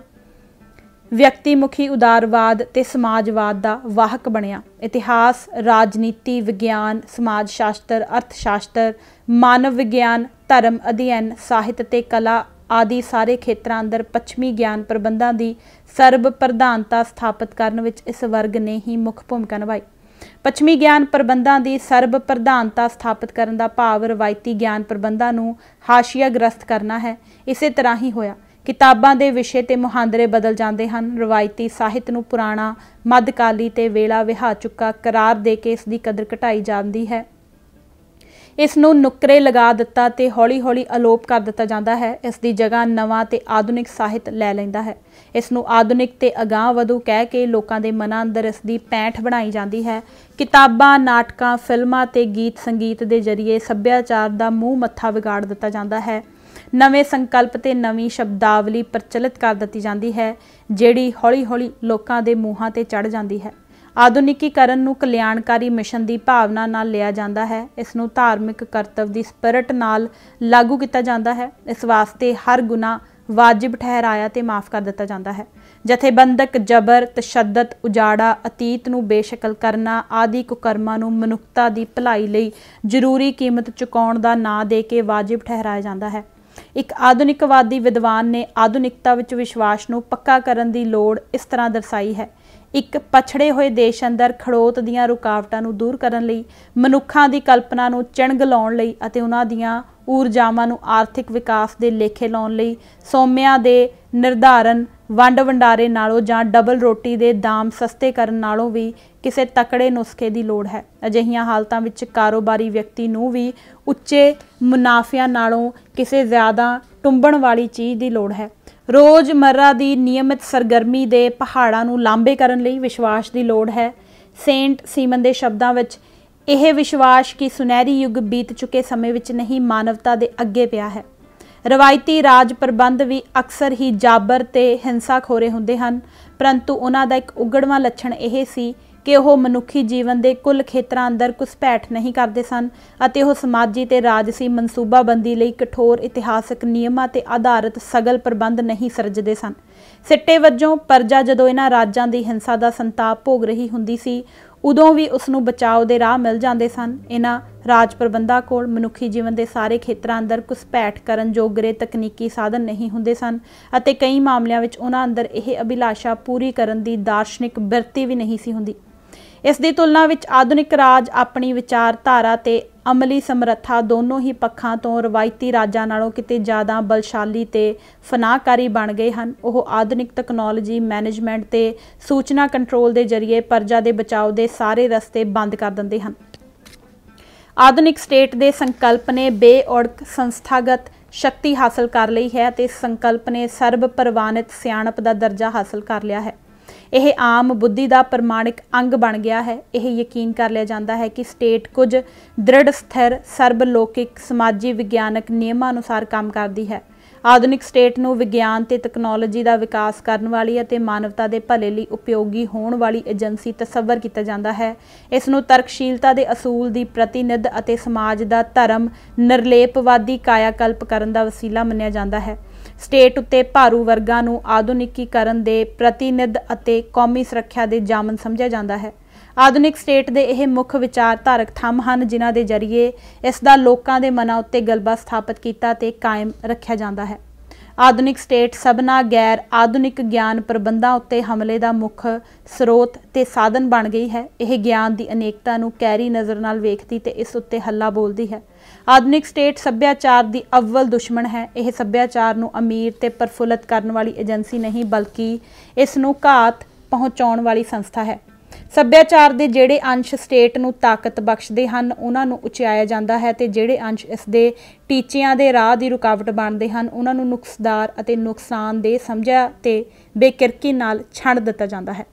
ਵਿਅਕਤੀਮੁਖੀ ਉਦਾਰਵਾਦ ਤੇ ਸਮਾਜਵਾਦ ਦਾ ਵਾਹਕ ਬਣਿਆ। ਇਤਿਹਾਸ, ਰਾਜਨੀਤੀ ਵਿਗਿਆਨ, ਸਮਾਜ ਸ਼ਾਸਤਰ, ਅਰਥ ਸ਼ਾਸਤਰ, ਮਾਨਵ ਵਿਗਿਆਨ, ਧਰਮ ਅਧਿਐਨ, ਸਾਹਿਤ ਤੇ ਕਲਾ ਆਦਿ ਸਾਰੇ ਖੇਤਰਾਂ ਅੰਦਰ ਪੱਛਮੀ ਗਿਆਨ ਪ੍ਰਬੰਧਾਂ ਦੀ ਸਰਬ ਪ੍ਰਧਾਨਤਾ ਸਥਾਪਿਤ ਕਰਨ ਵਿੱਚ ਇਸ ਵਰਗ ਨੇ ਹੀ ਮੁੱਖ ਭੂਮਿਕਾ ਨਿਭਾਈ। ਪੱਛਮੀ ਗਿਆਨ ਪ੍ਰਬੰਧਾਂ ਦੀ ਸਰਬ ਪ੍ਰਧਾਨਤਾ ਸਥਾਪਿਤ ਕਰਨ ਦਾ ਭਾਵ ਰਵਾਇਤੀ ਗਿਆਨ ਪ੍ਰਬੰਧਾਂ ਨੂੰ ਹਾਸ਼ੀਆਗ੍ਰਸਤ ਕਰਨਾ ਹੈ। ਇਸੇ ਤਰ੍ਹਾਂ ਹੀ ਹੋਇਆ। ਕਿਤਾਬਾਂ ਦੇ ਵਿਸ਼ੇ ਤੇ ਮੁਹਾਂਦਰੇ ਬਦਲ ਜਾਂਦੇ ਹਨ। ਰਵਾਇਤੀ ਸਾਹਿਤ ਨੂੰ ਪੁਰਾਣਾ, ਮੱਧਕਾਲੀ ਤੇ ਵੇਲਾ ਵਿਹਾ ਚੁੱਕਾ ਕਰਾਰ ਦੇ ਕੇ ਇਸ ਦੀ ਕਦਰ ਘਟਾਈ ਜਾਂਦੀ ਹੈ। ਇਸ ਨੂੰ ਨੁਕਰੇ ਲਗਾ ਦਿੱਤਾ ਤੇ ਹੌਲੀ-ਹੌਲੀ ਅਲੋਪ ਕਰ ਦਿੱਤਾ ਜਾਂਦਾ ਹੈ। ਇਸ ਦੀ ਜਗ੍ਹਾ ਨਵਾਂ ਤੇ ਆਧੁਨਿਕ ਸਾਹਿਤ ਲੈ ਲੈਂਦਾ ਹੈ। ਇਸ ਨੂੰ ਆਧੁਨਿਕ ਤੇ ਅਗਾਂਹ ਵਧੂ ਕਹਿ ਕੇ ਲੋਕਾਂ ਦੇ ਮਨਾਂ ਅੰਦਰ ਇਸ ਦੀ ਪੈਂਠ ਬਣਾਈ ਜਾਂਦੀ ਹੈ। ਕਿਤਾਬਾਂ, ਨਾਟਕਾਂ, ਫਿਲਮਾਂ ਤੇ ਗੀਤ ਸੰਗੀਤ ਦੇ ਜ਼ਰੀਏ ਸੱਭਿਆਚਾਰ ਦਾ ਮੂੰਹ ਮੱਥਾ ਵਿਗਾੜ ਦਿੱਤਾ ਜਾਂਦਾ ਹੈ। ਨਵੇਂ ਸੰਕਲਪ ਤੇ ਨਵੀਂ ਸ਼ਬਦਾਵਲੀ ਪ੍ਰਚਲਿਤ ਕਰ ਦਿੱਤੀ ਜਾਂਦੀ ਹੈ, ਜਿਹੜੀ ਹੌਲੀ-ਹੌਲੀ ਲੋਕਾਂ ਦੇ ਮੂੰਹਾਂ ਤੇ ਚੜ੍ਹ ਜਾਂਦੀ ਹੈ। ਆਧੁਨਿਕੀਕਰਨ ਨੂੰ ਕਲਿਆਣਕਾਰੀ ਮਿਸ਼ਨ ਦੀ ਭਾਵਨਾ ਨਾਲ ਲਿਆ ਜਾਂਦਾ ਹੈ। ਇਸ ਨੂੰ ਧਾਰਮਿਕ ਕਰਤੱਵ ਦੀ ਸਪਿਰਿਟ ਨਾਲ ਲਾਗੂ ਕੀਤਾ ਜਾਂਦਾ ਹੈ। ਇਸ ਵਾਸਤੇ ਹਰ ਗੁਨਾਹ ਵਾਜਿਬ ਠਹਿਰਾਇਆ ਤੇ ਮਾਫ ਕਰ ਦਿੱਤਾ ਜਾਂਦਾ ਹੈ। ਜਥੇਬੰਦਕ ਜਬਰ, ਤਸ਼ੱਦਦ, ਉਜਾੜਾ, ਅਤੀਤ ਨੂੰ ਬੇਸ਼ਕਲ ਕਰਨਾ ਆਦਿ ਕੁਕਰਮਾਂ ਨੂੰ ਮਨੁੱਖਤਾ ਦੀ ਭਲਾਈ ਲਈ ਜ਼ਰੂਰੀ ਕੀਮਤ ਚੁਕਾਉਣ ਦਾ ਨਾਂ ਦੇ ਕੇ ਵਾਜਿਬ ਠਹਿਰਾਇਆ ਜਾਂਦਾ ਹੈ। ਇੱਕ ਆਧੁਨਿਕਵਾਦੀ ਵਿਦਵਾਨ ਨੇ ਆਧੁਨਿਕਤਾ ਵਿੱਚ ਵਿਸ਼ਵਾਸ ਨੂੰ ਪੱਕਾ ਕਰਨ ਦੀ ਲੋੜ ਇਸ ਤਰ੍ਹਾਂ ਦਰਸਾਈ ਹੈ। ਇੱਕ ਪਛੜੇ ਹੋਏ ਦੇਸ਼ ਅੰਦਰ ਖੜੋਤ ਦੀਆਂ ਰੁਕਾਵਟਾਂ ਨੂੰ ਦੂਰ ਕਰਨ ਲਈ, ਮਨੁੱਖਾਂ ਦੀ ਕਲਪਨਾ ਨੂੰ ਚਿਣਗ ਲਾਉਣ ਲਈ ਅਤੇ ਉਹਨਾਂ ਦੀਆਂ ਊਰਜਾਵਾਂ ਨੂੰ ਆਰਥਿਕ ਵਿਕਾਸ ਦੇ ਲੇਖੇ ਲਾਉਣ ਲਈ ਸੋਮਿਆਂ ਦੇ ਨਿਰਧਾਰਨ, ਵੰਡ ਵੰਡਾਰੇ ਨਾਲੋਂ ਜਾਂ ਡਬਲ ਰੋਟੀ ਦੇ ਦਾਮ ਸਸਤੇ ਕਰਨ ਨਾਲੋਂ ਵੀ ਕਿਸੇ ਤਕੜੇ ਨੁਸਖੇ ਦੀ ਲੋੜ ਹੈ। ਅਜਿਹੀਆਂ ਹਾਲਤਾਂ ਵਿੱਚ ਕਾਰੋਬਾਰੀ ਵਿਅਕਤੀ ਨੂੰ ਵੀ ਉੱਚੇ ਮੁਨਾਫਿਆਂ ਨਾਲੋਂ ਕਿਸੇ ਜ਼ਿਆਦਾ ਟੁੰਬਣ ਵਾਲੀ ਚੀਜ਼ ਦੀ ਲੋੜ ਹੈ। ਰੋਜ਼ਮर्रा ਦੀ ਨਿਯਮਿਤ ਸਰਗਰਮੀ ਦੇ ਪਹਾੜਾਂ ਨੂੰ ਲਾਂਭੇ ਕਰਨ ਲਈ ਵਿਸ਼ਵਾਸ ਦੀ ਲੋੜ ਹੈ। ਸੇਂਟ ਸੀਮਨ ਦੇ ਸ਼ਬਦਾਂ ਵਿੱਚ ਇਹ ਵਿਸ਼ਵਾਸ ਕਿ ਸੁਨਹਿਰੀ ਯੁੱਗ ਬੀਤ ਚੁੱਕੇ ਸਮੇਂ ਵਿੱਚ ਨਹੀਂ, ਮਾਨਵਤਾ ਦੇ ਅੱਗੇ ਪਿਆ ਹੈ। ਰਵਾਇਤੀ ਰਾਜ ਪ੍ਰਬੰਧ ਵੀ ਅਕਸਰ ਹੀ ਜਾਬਰ ਤੇ ਹਿੰਸਾਖੋਰੇ ਹੁੰਦੇ ਹਨ, ਪਰੰਤੂ ਉਹਨਾਂ ਦਾ ਇੱਕ ਉਗੜਵਾਂ ਲੱਛਣ ਇਹ ਸੀ ਕਿ ਉਹ ਮਨੁੱਖੀ ਜੀਵਨ ਦੇ ਕੁੱਲ ਖੇਤਰਾਂ ਅੰਦਰ ਘੁਸਪੈਠ ਨਹੀਂ ਕਰਦੇ ਸਨ ਅਤੇ ਉਹ ਸਮਾਜੀ ਤੇ ਰਾਜਸੀ ਮਨਸੂਬਾਬੰਦੀ ਲਈ ਕਠੋਰ ਇਤਿਹਾਸਕ ਨਿਯਮਾਂ ਤੇ ਆਧਾਰਿਤ ਸਗਲ ਪ੍ਰਬੰਧ ਨਹੀਂ ਸਿਰਜਦੇ ਸਨ। ਸਿੱਟੇ ਵਜੋਂ ਪਰਜਾ ਜਦੋਂ ਇਹਨਾਂ ਰਾਜਾਂ ਦੀ ਹਿੰਸਾ ਦਾ ਸੰਤਾਪ ਭੋਗ ਰਹੀ ਹੁੰਦੀ ਸੀ, ਉਦੋਂ ਵੀ ਉਸ ਨੂੰ ਬਚਾਓ ਦੇ ਰਾਹ ਮਿਲ ਜਾਂਦੇ ਸਨ। ਇਹਨਾਂ ਰਾਜ ਪ੍ਰਬੰਧਾਂ ਕੋਲ ਮਨੁੱਖੀ ਜੀਵਨ ਦੇ ਸਾਰੇ ਖੇਤਰਾਂ ਅੰਦਰ ਘੁਸਪੈਠ ਕਰਨ ਜੋਗਰੇ ਤਕਨੀਕੀ ਸਾਧਨ ਨਹੀਂ ਹੁੰਦੇ ਸਨ ਅਤੇ ਕਈ ਮਾਮਲਿਆਂ ਵਿੱਚ ਉਹਨਾਂ ਅੰਦਰ ਇਹ ਅਭਿਲਾਸ਼ਾ ਪੂਰੀ ਕਰਨ ਦੀ ਦਾਰਸ਼ਨਿਕ ਬਿਰਤੀ ਵੀ ਨਹੀਂ ਸੀ ਹੁੰਦੀ। ਇਸ ਦੀ ਤੁਲਨਾ ਵਿੱਚ ਆਧੁਨਿਕ ਰਾਜ ਆਪਣੀ ਵਿਚਾਰਧਾਰਾ ਤੇ ਅਮਲੀ ਸਮਰੱਥਾ ਦੋਨੋਂ ਹੀ ਪੱਖਾਂ ਤੋਂ ਰਵਾਇਤੀ ਰਾਜਾਂ ਨਾਲੋਂ ਕਿਤੇ ਜ਼ਿਆਦਾ ਬਲਸ਼ਾਲੀ ਤੇ ਫਨਾਹਕਾਰੀ ਬਣ ਗਏ ਹਨ। ਉਹ ਆਧੁਨਿਕ ਤਕਨੋਲੋਜੀ, ਮੈਨੇਜਮੈਂਟ ਤੇ ਸੂਚਨਾ ਕੰਟਰੋਲ ਦੇ ਜ਼ਰੀਏ ਪਰਜਾ ਦੇ ਬਚਾਓ ਦੇ ਸਾਰੇ ਰਸਤੇ ਬੰਦ ਕਰ ਦਿੰਦੇ ਹਨ। ਆਧੁਨਿਕ ਸਟੇਟ ਦੇ ਸੰਕਲਪ ਨੇ ਬੇਉੜਕ ਸੰਸਥਾਗਤ ਸ਼ਕਤੀ ਹਾਸਲ ਕਰ ਲਈ ਹੈ ਅਤੇ ਸੰਕਲਪ ਨੇ ਸਰਬ ਪ੍ਰਵਾਨਿਤ ਸਿਆਣਪ ਦਾ ਦਰਜਾ ਹਾਸਲ ਕਰ ਲਿਆ ਹੈ। ਇਹ ਆਮ ਬੁੱਧੀ ਦਾ ਪ੍ਰਮਾਣਿਕ ਅੰਗ ਬਣ ਗਿਆ ਹੈ। ਇਹ ਯਕੀਨ ਕਰ ਲਿਆ ਜਾਂਦਾ ਹੈ ਕਿ ਸਟੇਟ ਕੁਝ ਦ੍ਰਿੜ ਸਥਿਰ ਸਰਬਲੌਕਿਕ ਸਮਾਜੀ ਵਿਗਿਆਨਕ ਨਿਯਮਾਂ ਅਨੁਸਾਰ ਕੰਮ ਕਰਦੀ ਹੈ। ਆਧੁਨਿਕ ਸਟੇਟ ਨੂੰ ਵਿਗਿਆਨ ਤੇ ਤਕਨੋਲੋਜੀ ਦਾ ਵਿਕਾਸ ਕਰਨ ਵਾਲੀ ਅਤੇ ਮਾਨਵਤਾ ਦੇ ਭਲੇ ਲਈ ਉਪਯੋਗੀ ਹੋਣ ਵਾਲੀ ਏਜੰਸੀ ਤਸੱਵਰ ਕੀਤਾ ਜਾਂਦਾ ਹੈ। ਇਸ ਨੂੰ ਤਰਕਸ਼ੀਲਤਾ ਦੇ ਅਸੂਲ ਦੀ ਪ੍ਰਤੀਨਿਧ ਅਤੇ ਸਮਾਜ ਦਾ ਧਰਮ ਨਿਰਲੇਪਵਾਦੀ ਕਾਇਆਕਲਪ ਕਰਨ ਦਾ ਵਸੀਲਾ ਮੰਨਿਆ ਜਾਂਦਾ ਹੈ। ਸਟੇਟ ਉੱਤੇ ਭਾਰੂ ਵਰਗਾਂ ਨੂੰ ਆਧੁਨਿਕੀਕਰਨ ਦੇ ਪ੍ਰਤੀਨਿਧ ਅਤੇ ਕੌਮੀ ਸੁਰੱਖਿਆ ਦੇ ਜਾਮਨ ਸਮਝਿਆ ਜਾਂਦਾ ਹੈ। ਆਧੁਨਿਕ ਸਟੇਟ ਦੇ ਇਹ ਮੁੱਖ ਵਿਚਾਰਧਾਰਕ ਥੰਮ ਹਨ ਜਿਨ੍ਹਾਂ ਦੇ ਜ਼ਰੀਏ ਇਸ ਦਾ ਲੋਕਾਂ ਦੇ ਮਨਾਂ ਉੱਤੇ ਗਲਬਾ ਸਥਾਪਿਤ ਕੀਤਾ ਤੇ ਕਾਇਮ ਰੱਖਿਆ ਜਾਂਦਾ ਹੈ। ਆਧੁਨਿਕ ਸਟੇਟ ਸਭਨਾ ਗੈਰ ਆਧੁਨਿਕ ਗਿਆਨ ਪ੍ਰਬੰਧਾਂ ਉੱਤੇ ਹਮਲੇ ਦਾ ਮੁੱਖ ਸਰੋਤ ਤੇ ਸਾਧਨ ਬਣ ਗਈ ਹੈ। ਇਹ ਗਿਆਨ ਦੀ ਅਨੇਕਤਾ ਨੂੰ ਕੈਰੀ ਨਜ਼ਰ ਨਾਲ ਵੇਖਦੀ ਤੇ ਇਸ ਉੱਤੇ ਹੱਲਾ ਬੋਲਦੀ ਹੈ। ਆਧੁਨਿਕ ਸਟੇਟ ਸੱਭਿਆਚਾਰ ਦੀ ਅਵਲ ਦੁਸ਼ਮਣ ਹੈ। ਇਹ ਸੱਭਿਆਚਾਰ ਨੂੰ ਅਮੀਰ ਤੇ ਪ੍ਰਫੁੱਲਤ ਕਰਨ ਵਾਲੀ ਏਜੰਸੀ ਨਹੀਂ ਬਲਕਿ ਇਸ ਨੂੰ ਘਾਤ ਪਹੁੰਚਾਉਣ ਵਾਲੀ ਸੰਸਥਾ ਹੈ। ਸੱਭਿਆਚਾਰ ਦੇ ਜਿਹੜੇ ਅੰਸ਼ ਸਟੇਟ ਨੂੰ ਤਾਕਤ ਬਖਸ਼ਦੇ ਹਨ ਉਹਨਾਂ ਨੂੰ ਉਚਾਇਆ ਜਾਂਦਾ ਹੈ ਤੇ ਜਿਹੜੇ ਅੰਸ਼ ਇਸ ਦੇ ਟੀਚਿਆਂ ਦੇ ਰਾਹ ਦੀ ਰੁਕਾਵਟ ਬਣਦੇ ਹਨ ਉਹਨਾਂ ਨੂੰ ਨੁਕਸਦਾਰ ਅਤੇ ਨੁਕਸਾਨਦੇਹ ਸਮਝਿਆ ਤੇ ਬੇਕਿਰਕੀ ਨਾਲ ਛੱਡ ਦਿੱਤਾ ਜਾਂਦਾ ਹੈ।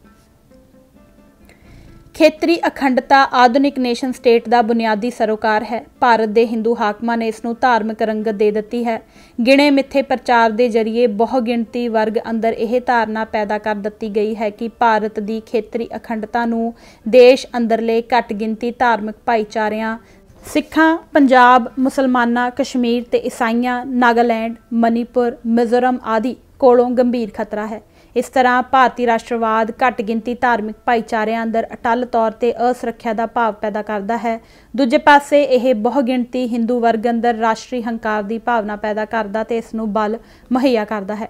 ਖੇਤਰੀ ਅਖੰਡਤਾ ਆਧੁਨਿਕ ਨੇਸ਼ਨ ਸਟੇਟ ਦਾ ਬੁਨਿਆਦੀ ਸਰੋਕਾਰ ਹੈ। ਭਾਰਤ ਦੇ ਹਿੰਦੂ ਹਾਕਮਾਂ ਨੇ ਇਸ ਨੂੰ ਧਾਰਮਿਕ ਰੰਗਤ ਦੇ ਦਿੱਤੀ ਹੈ। ਗਿਣੇ ਮਿੱਥੇ ਪ੍ਰਚਾਰ ਦੇ ਜ਼ਰੀਏ ਬਹੁਗਿਣਤੀ ਵਰਗ ਅੰਦਰ ਇਹ ਧਾਰਨਾ ਪੈਦਾ ਕਰ ਦਿੱਤੀ ਗਈ ਹੈ ਕਿ ਭਾਰਤ ਦੀ ਖੇਤਰੀ ਅਖੰਡਤਾ ਨੂੰ ਦੇਸ਼ ਅੰਦਰਲੇ ਘੱਟ ਗਿਣਤੀ ਧਾਰਮਿਕ ਭਾਈਚਾਰਿਆਂ ਸਿੱਖਾਂ, ਪੰਜਾਬ, ਮੁਸਲਮਾਨਾਂ, ਕਸ਼ਮੀਰ ਤੇ ਈਸਾਈਆਂ, ਨਾਗਾਲੈਂਡ, ਮਨੀਪੁਰ, ਮਿਜ਼ੋਰਮ ਆਦਿ ਕੋਲੋਂ ਗੰਭੀਰ ਖਤਰਾ ਹੈ। ਇਸ ਤਰ੍ਹਾਂ ਭਾਰਤੀ ਰਾਸ਼ਟਰਵਾਦ ਘੱਟ ਗਿਣਤੀ ਧਾਰਮਿਕ ਭਾਈਚਾਰਿਆਂ ਅੰਦਰ ਅਟੱਲ ਤੌਰ ਤੇ ਅਸੁਰੱਖਿਆ ਦਾ ਭਾਵ ਪੈਦਾ ਕਰਦਾ ਹੈ। ਦੂਜੇ ਪਾਸੇ ਇਹ ਬਹੁਗਿਣਤੀ ਹਿੰਦੂ ਵਰਗ ਅੰਦਰ ਰਾਸ਼ਟਰੀ ਹੰਕਾਰ ਦੀ ਭਾਵਨਾ ਪੈਦਾ ਕਰਦਾ ਤੇ ਇਸ ਨੂੰ ਬਲ ਮੁਹੱਈਆ ਕਰਦਾ ਹੈ।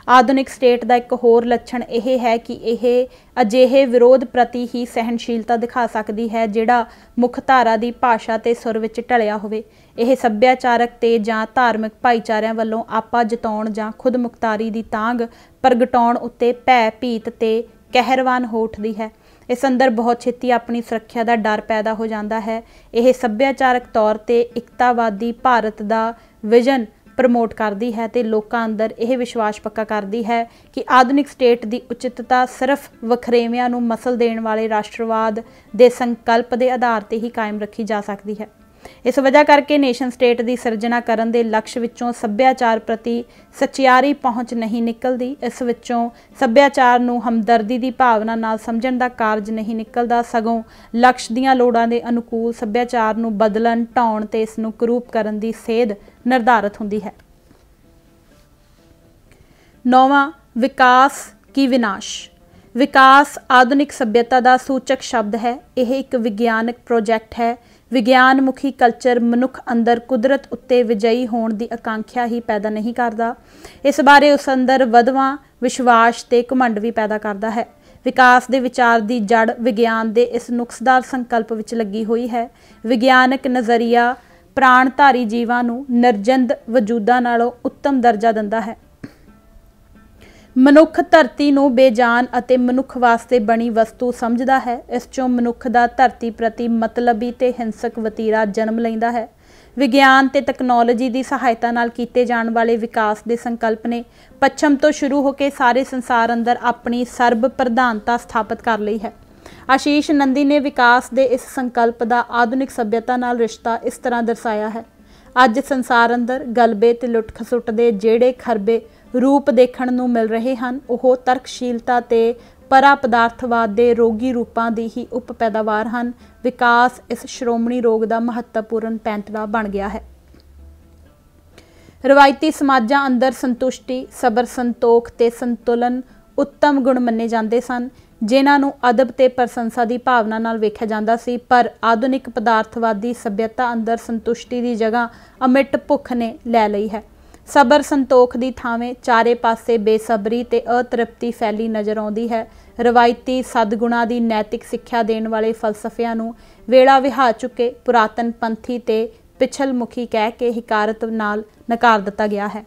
ਆਧੁਨਿਕ ਸਟੇਟ ਦਾ ਇੱਕ ਹੋਰ ਲੱਛਣ ਇਹ ਹੈ ਕਿ ਇਹ ਅਜਿਹੇ ਵਿਰੋਧ ਪ੍ਰਤੀ ਹੀ ਸਹਿਣਸ਼ੀਲਤਾ ਦਿਖਾ ਸਕਦੀ ਹੈ ਜਿਹੜਾ ਮੁੱਖ ਧਾਰਾ ਦੀ ਭਾਸ਼ਾ ਤੇ ਸੁਰ ਵਿੱਚ ਢਲਿਆ ਹੋਵੇ। ਇਹ ਸੱਭਿਆਚਾਰਕ ਤੇ ਜਾਂ ਧਾਰਮਿਕ ਭਾਈਚਾਰਿਆਂ ਵੱਲੋਂ ਆਪਾ ਜਤਾਉਣ ਜਾਂ ਖੁਦ ਮੁਖਤਾਰੀ ਦੀ ਤਾਂਘ ਪ੍ਰਗਟਾਉਣ ਉੱਤੇ ਭੈ ਭੀਤ ਤੇ ਕਹਿਰਵਾਨ ਹੋ ਉੱਠਦੀ ਹੈ। ਇਸ ਅੰਦਰ ਬਹੁਤ ਛੇਤੀ ਆਪਣੀ ਸੁਰੱਖਿਆ ਦਾ ਡਰ ਪੈਦਾ ਹੋ ਜਾਂਦਾ ਹੈ। ਇਹ ਸੱਭਿਆਚਾਰਕ ਤੌਰ ਤੇ ਇਕਤਾਵਾਦੀ ਭਾਰਤ ਦਾ ਵਿਜ਼ਨ ਪ੍ਰਮੋਟ ਕਰਦੀ ਹੈ ਤੇ ਲੋਕਾਂ ਅੰਦਰ ਇਹ ਵਿਸ਼ਵਾਸ ਪੱਕਾ ਕਰਦੀ ਹੈ ਕਿ ਆਧੁਨਿਕ ਸਟੇਟ ਦੀ ਉਚਿਤਤਾ ਸਿਰਫ ਵਖਰੇਵਿਆਂ ਨੂੰ ਮਸਲ ਦੇਣ ਵਾਲੇ ਰਾਸ਼ਟਰਵਾਦ ਦੇ ਸੰਕਲਪ ਦੇ ਆਧਾਰ ਤੇ ਹੀ ਕਾਇਮ ਰੱਖੀ ਜਾ ਸਕਦੀ ਹੈ। ਇਸ ਵਜ੍ਹਾ ਕਰਕੇ ਨੇਸ਼ਨ ਸਟੇਟ ਦੀ ਸਿਰਜਣਾ ਕਰਨ ਦੇ ਲਕਸ਼ ਵਿੱਚੋਂ ਸੱਭਿਆਚਾਰ ਪ੍ਰਤੀ ਸਚਿਆਰੀ ਪਹੁੰਚ ਨਹੀਂ ਨਿਕਲਦੀ। ਇਸ ਵਿੱਚੋਂ ਸੱਭਿਆਚਾਰ ਨੂੰ ਹਮਦਰਦੀ ਦੀ ਭਾਵਨਾ ਨਾਲ ਸਮਝਣ ਦਾ ਕਾਰਜ ਨਹੀਂ ਨਿਕਲਦਾ, ਸਗੋਂ ਲਕਸ਼ ਦੀਆਂ ਲੋੜਾਂ ਦੇ ਅਨੁਕੂਲ ਸੱਭਿਆਚਾਰ ਨੂੰ ਬਦਲਣ, ਢਾਉਣ ਤੇ ਇਸ ਨੂੰ ਕਰੂਪ ਕਰਨ ਦੀ ਸੇਧ ਨਿਰਧਾਰਤ ਹੁੰਦੀ ਹੈ। 9ਵਾਂ ਵਿਕਾਸ ਕੀ ਵਿਨਾਸ਼। ਵਿਕਾਸ ਆਧੁਨਿਕ ਸੱਭਿਅਤਾ ਦਾ ਸੂਚਕ ਸ਼ਬਦ ਹੈ। ਇਹ ਇੱਕ ਵਿਗਿਆਨਕ ਪ੍ਰੋਜੈਕਟ ਹੈ। ਵਿਗਿਆਨ ਮੁਖੀ ਕਲਚਰ ਮਨੁੱਖ ਅੰਦਰ ਕੁਦਰਤ ਉੱਤੇ ਵਿਜয়ੀ ਹੋਣ ਦੀ ਆਕਾਂਖਿਆ ਹੀ ਪੈਦਾ ਨਹੀਂ ਕਰਦਾ, ਇਸ ਬਾਰੇ ਉਸ ਅੰਦਰ ਵਧਵਾਂ ਵਿਸ਼ਵਾਸ ਤੇ ਘਮੰਡ ਵੀ ਪੈਦਾ ਕਰਦਾ ਹੈ। ਵਿਕਾਸ ਦੇ ਵਿਚਾਰ ਦੀ ਜੜ ਵਿਗਿਆਨ ਦੇ ਇਸ ਨੁਕਸਦਾਰ ਸੰਕਲਪ ਵਿੱਚ ਲੱਗੀ ਹੋਈ ਹੈ। ਵਿਗਿਆਨਕ ਨਜ਼ਰੀਆ ਪ੍ਰਾਣਧਾਰੀ ਜੀਵਾਂ ਨੂੰ ਨਿਰਜਿੰਦ ਵਜੂਦਾਂ ਨਾਲੋਂ ਉੱਤਮ ਦਰਜਾ ਦਿੰਦਾ ਹੈ। ਮਨੁੱਖ ਧਰਤੀ ਨੂੰ ਬੇਜਾਨ ਅਤੇ ਮਨੁੱਖ ਵਾਸਤੇ ਬਣੀ ਵਸਤੂ ਸਮਝਦਾ ਹੈ। ਇਸ ਚੋਂ ਮਨੁੱਖ ਦਾ ਧਰਤੀ ਪ੍ਰਤੀ ਮਤਲਬੀ ਤੇ ਹਿੰਸਕ ਵਤੀਰਾ ਜਨਮ ਲੈਂਦਾ ਹੈ। ਵਿਗਿਆਨ ਤੇ ਤਕਨੋਲੋਜੀ ਦੀ ਸਹਾਇਤਾ ਨਾਲ ਕੀਤੇ ਜਾਣ ਵਾਲੇ ਵਿਕਾਸ ਦੇ ਸੰਕਲਪ ਨੇ ਪੱਛਮ ਤੋਂ ਸ਼ੁਰੂ ਹੋ ਕੇ ਸਾਰੇ ਸੰਸਾਰ ਅੰਦਰ ਆਪਣੀ ਸਰਬ ਪ੍ਰਧਾਨਤਾ ਸਥਾਪਿਤ ਕਰ ਲਈ ਹੈ। ਆਸ਼ੀਸ਼ ਨੰਦੀ ਨੇ ਵਿਕਾਸ ਦੇ ਇਸ ਸੰਕਲਪ ਦਾ ਆਧੁਨਿਕ ਸੱਭਿਅਤਾ ਨਾਲ ਰਿਸ਼ਤਾ ਇਸ ਤਰ੍ਹਾਂ ਦਰਸਾਇਆ ਹੈ। ਅੱਜ ਸੰਸਾਰ ਅੰਦਰ ਗਲਬੇ ਤੇ ਲੁੱਟ ਖਸੁੱਟ ਦੇ ਜਿਹੜੇ ਖਰਬੇ ਰੂਪ ਦੇਖਣ ਨੂੰ ਮਿਲ ਰਹੇ ਹਨ ਉਹ ਤਰਕਸ਼ੀਲਤਾ ਤੇ ਪਰਾ ਪਦਾਰਥਵਾਦ ਦੇ ਰੋਗੀ ਰੂਪਾਂ ਦੀ ਹੀ ਉਪ ਪੈਦਾਵਾਰ ਹਨ। ਵਿਕਾਸ ਇਸ ਸ਼੍ਰੋਮਣੀ ਰੋਗ ਦਾ ਮਹੱਤਵਪੂਰਨ ਪੈਂਤੜਾ ਬਣ ਗਿਆ ਹੈ। ਰਵਾਇਤੀ ਸਮਾਜਾਂ ਅੰਦਰ ਸੰਤੁਸ਼ਟੀ, ਸਬਰ, ਸੰਤੋਖ ਤੇ ਸੰਤੁਲਨ ਉੱਤਮ ਗੁਣ ਮੰਨੇ ਜਾਂਦੇ ਸਨ ਜਿਨ੍ਹਾਂ ਨੂੰ ਅਦਬ ਤੇ ਪ੍ਰਸ਼ੰਸਾ ਦੀ ਭਾਵਨਾ ਨਾਲ ਵੇਖਿਆ ਜਾਂਦਾ ਸੀ। ਪਰ ਆਧੁਨਿਕ ਪਦਾਰਥਵਾਦੀ ਸੱਭਿਅਤਾ ਅੰਦਰ ਸੰਤੁਸ਼ਟੀ ਦੀ ਜਗ੍ਹਾ ਅਮਿੱਟ ਭੁੱਖ ਨੇ ਲੈ ਲਈ ਹੈ। ਸਬਰ ਸੰਤੋਖ ਦੀ ਥਾਵੇਂ ਚਾਰੇ ਪਾਸੇ ਬੇਸਬਰੀ ਤੇ ਅਤ੍ਰਿਪਤੀ ਫੈਲੀ ਨਜ਼ਰ ਆਉਂਦੀ ਹੈ। ਰਵਾਇਤੀ ਸਦਗੁਣਾਂ ਦੀ ਨੈਤਿਕ ਸਿੱਖਿਆ ਦੇਣ ਵਾਲੇ ਫਲਸਫਿਆਂ ਨੂੰ ਵੇਲਾ ਵਿਹਾ ਚੁੱਕੇ ਪੁਰਾਤਨ ਪੰਥੀ ਤੇ ਪਿਛਲ ਮੁਖੀ ਕਹਿ ਕੇ ਹਿਕਾਰਤ ਨਾਲ ਨਕਾਰ ਦਿੱਤਾ ਗਿਆ ਹੈ।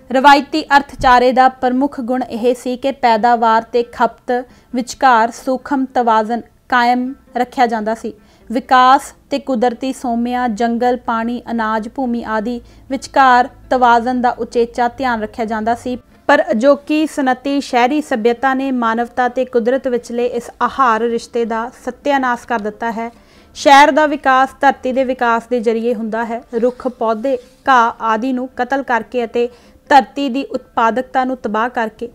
ਰਵਾਇਤੀ ਅਰਥਚਾਰੇ ਦਾ ਪ੍ਰਮੁੱਖ ਗੁਣ ਇਹ ਸੀ ਕਿ ਪੈਦਾਵਾਰ ਤੇ ਖਪਤ ਵਿਚਕਾਰ ਸੂਖਮ ਤਵਾਜ਼ਨ ਕਾਇਮ ਰੱਖਿਆ ਜਾਂਦਾ ਸੀ। ਵਿਕਾਸ ਤੇ ਕੁਦਰਤੀ ਸੋਮਿਆਂ, ਜੰਗਲ, ਪਾਣੀ, ਅਨਾਜ, ਭੂਮੀ ਆਦਿ ਵਿਚਕਾਰ ਤਵਾਜ਼ਨ ਦਾ ਉਚੇਚਾ ਧਿਆਨ ਰੱਖਿਆ ਜਾਂਦਾ ਸੀ। ਪਰ ਅਜੋਕੀ ਸਨਅਤੀ ਸ਼ਹਿਰੀ ਸੱਭਿਅਤਾ ਨੇ ਮਾਨਵਤਾ ਤੇ ਕੁਦਰਤ ਵਿਚਲੇ ਇਸ ਆਹਾਰ ਰਿਸ਼ਤੇ ਦਾ ਸਤਿਆਨਾਸ਼ ਕਰ ਦਿੱਤਾ ਹੈ। ਸ਼ਹਿਰ ਦਾ ਵਿਕਾਸ ਧਰਤੀ ਦੇ ਵਿਕਾਸ ਦੇ ਜ਼ਰੀਏ ਹੁੰਦਾ ਹੈ। ਰੁੱਖ, ਪੌਦੇ, ਘਾਹ ਆਦਿ ਨੂੰ ਕਤਲ ਕਰਕੇ ਅਤੇ ਧਰਤੀ ਦੀ ਉਤਪਾਦਕਤਾ ਨੂੰ ਤਬਾਹ ਕਰਕੇ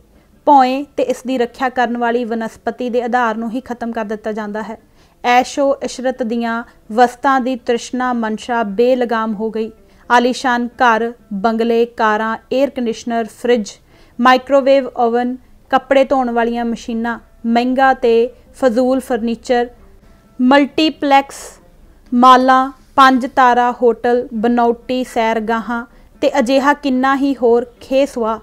ਭੌਏ ਤੇ ਇਸ ਦੀ ਰੱਖਿਆ ਕਰਨ ਵਾਲੀ ਵਨਸਪਤੀ ਦੇ ਆਧਾਰ ਨੂੰ ਹੀ ਖਤਮ ਕਰ ਦਿੱਤਾ ਜਾਂਦਾ ਹੈ। ਐਸ਼ੋ ਇਸ਼ਰਤ ਦੀਆਂ ਵਸਤਾਂ ਦੀ ਤ੍ਰਿਸ਼ਨਾ ਮਨਸ਼ਾ ਬੇਲਗਾਮ ਹੋ ਗਈ। ਆਲੀਸ਼ਾਨ ਘਰ, ਬੰਗਲੇ, ਕਾਰਾਂ, air conditioner, fridge, microwave oven, ਕੱਪੜੇ ਧੋਣ ਵਾਲੀਆਂ ਮਸ਼ੀਨਾਂ, महंगा ते फजूल फर्नीचर, मल्टीपलैक्स मालां, 5 तारा होटल, बनौटी सैरगाहां ते अजिहा किन्ना ही होर खेसवा।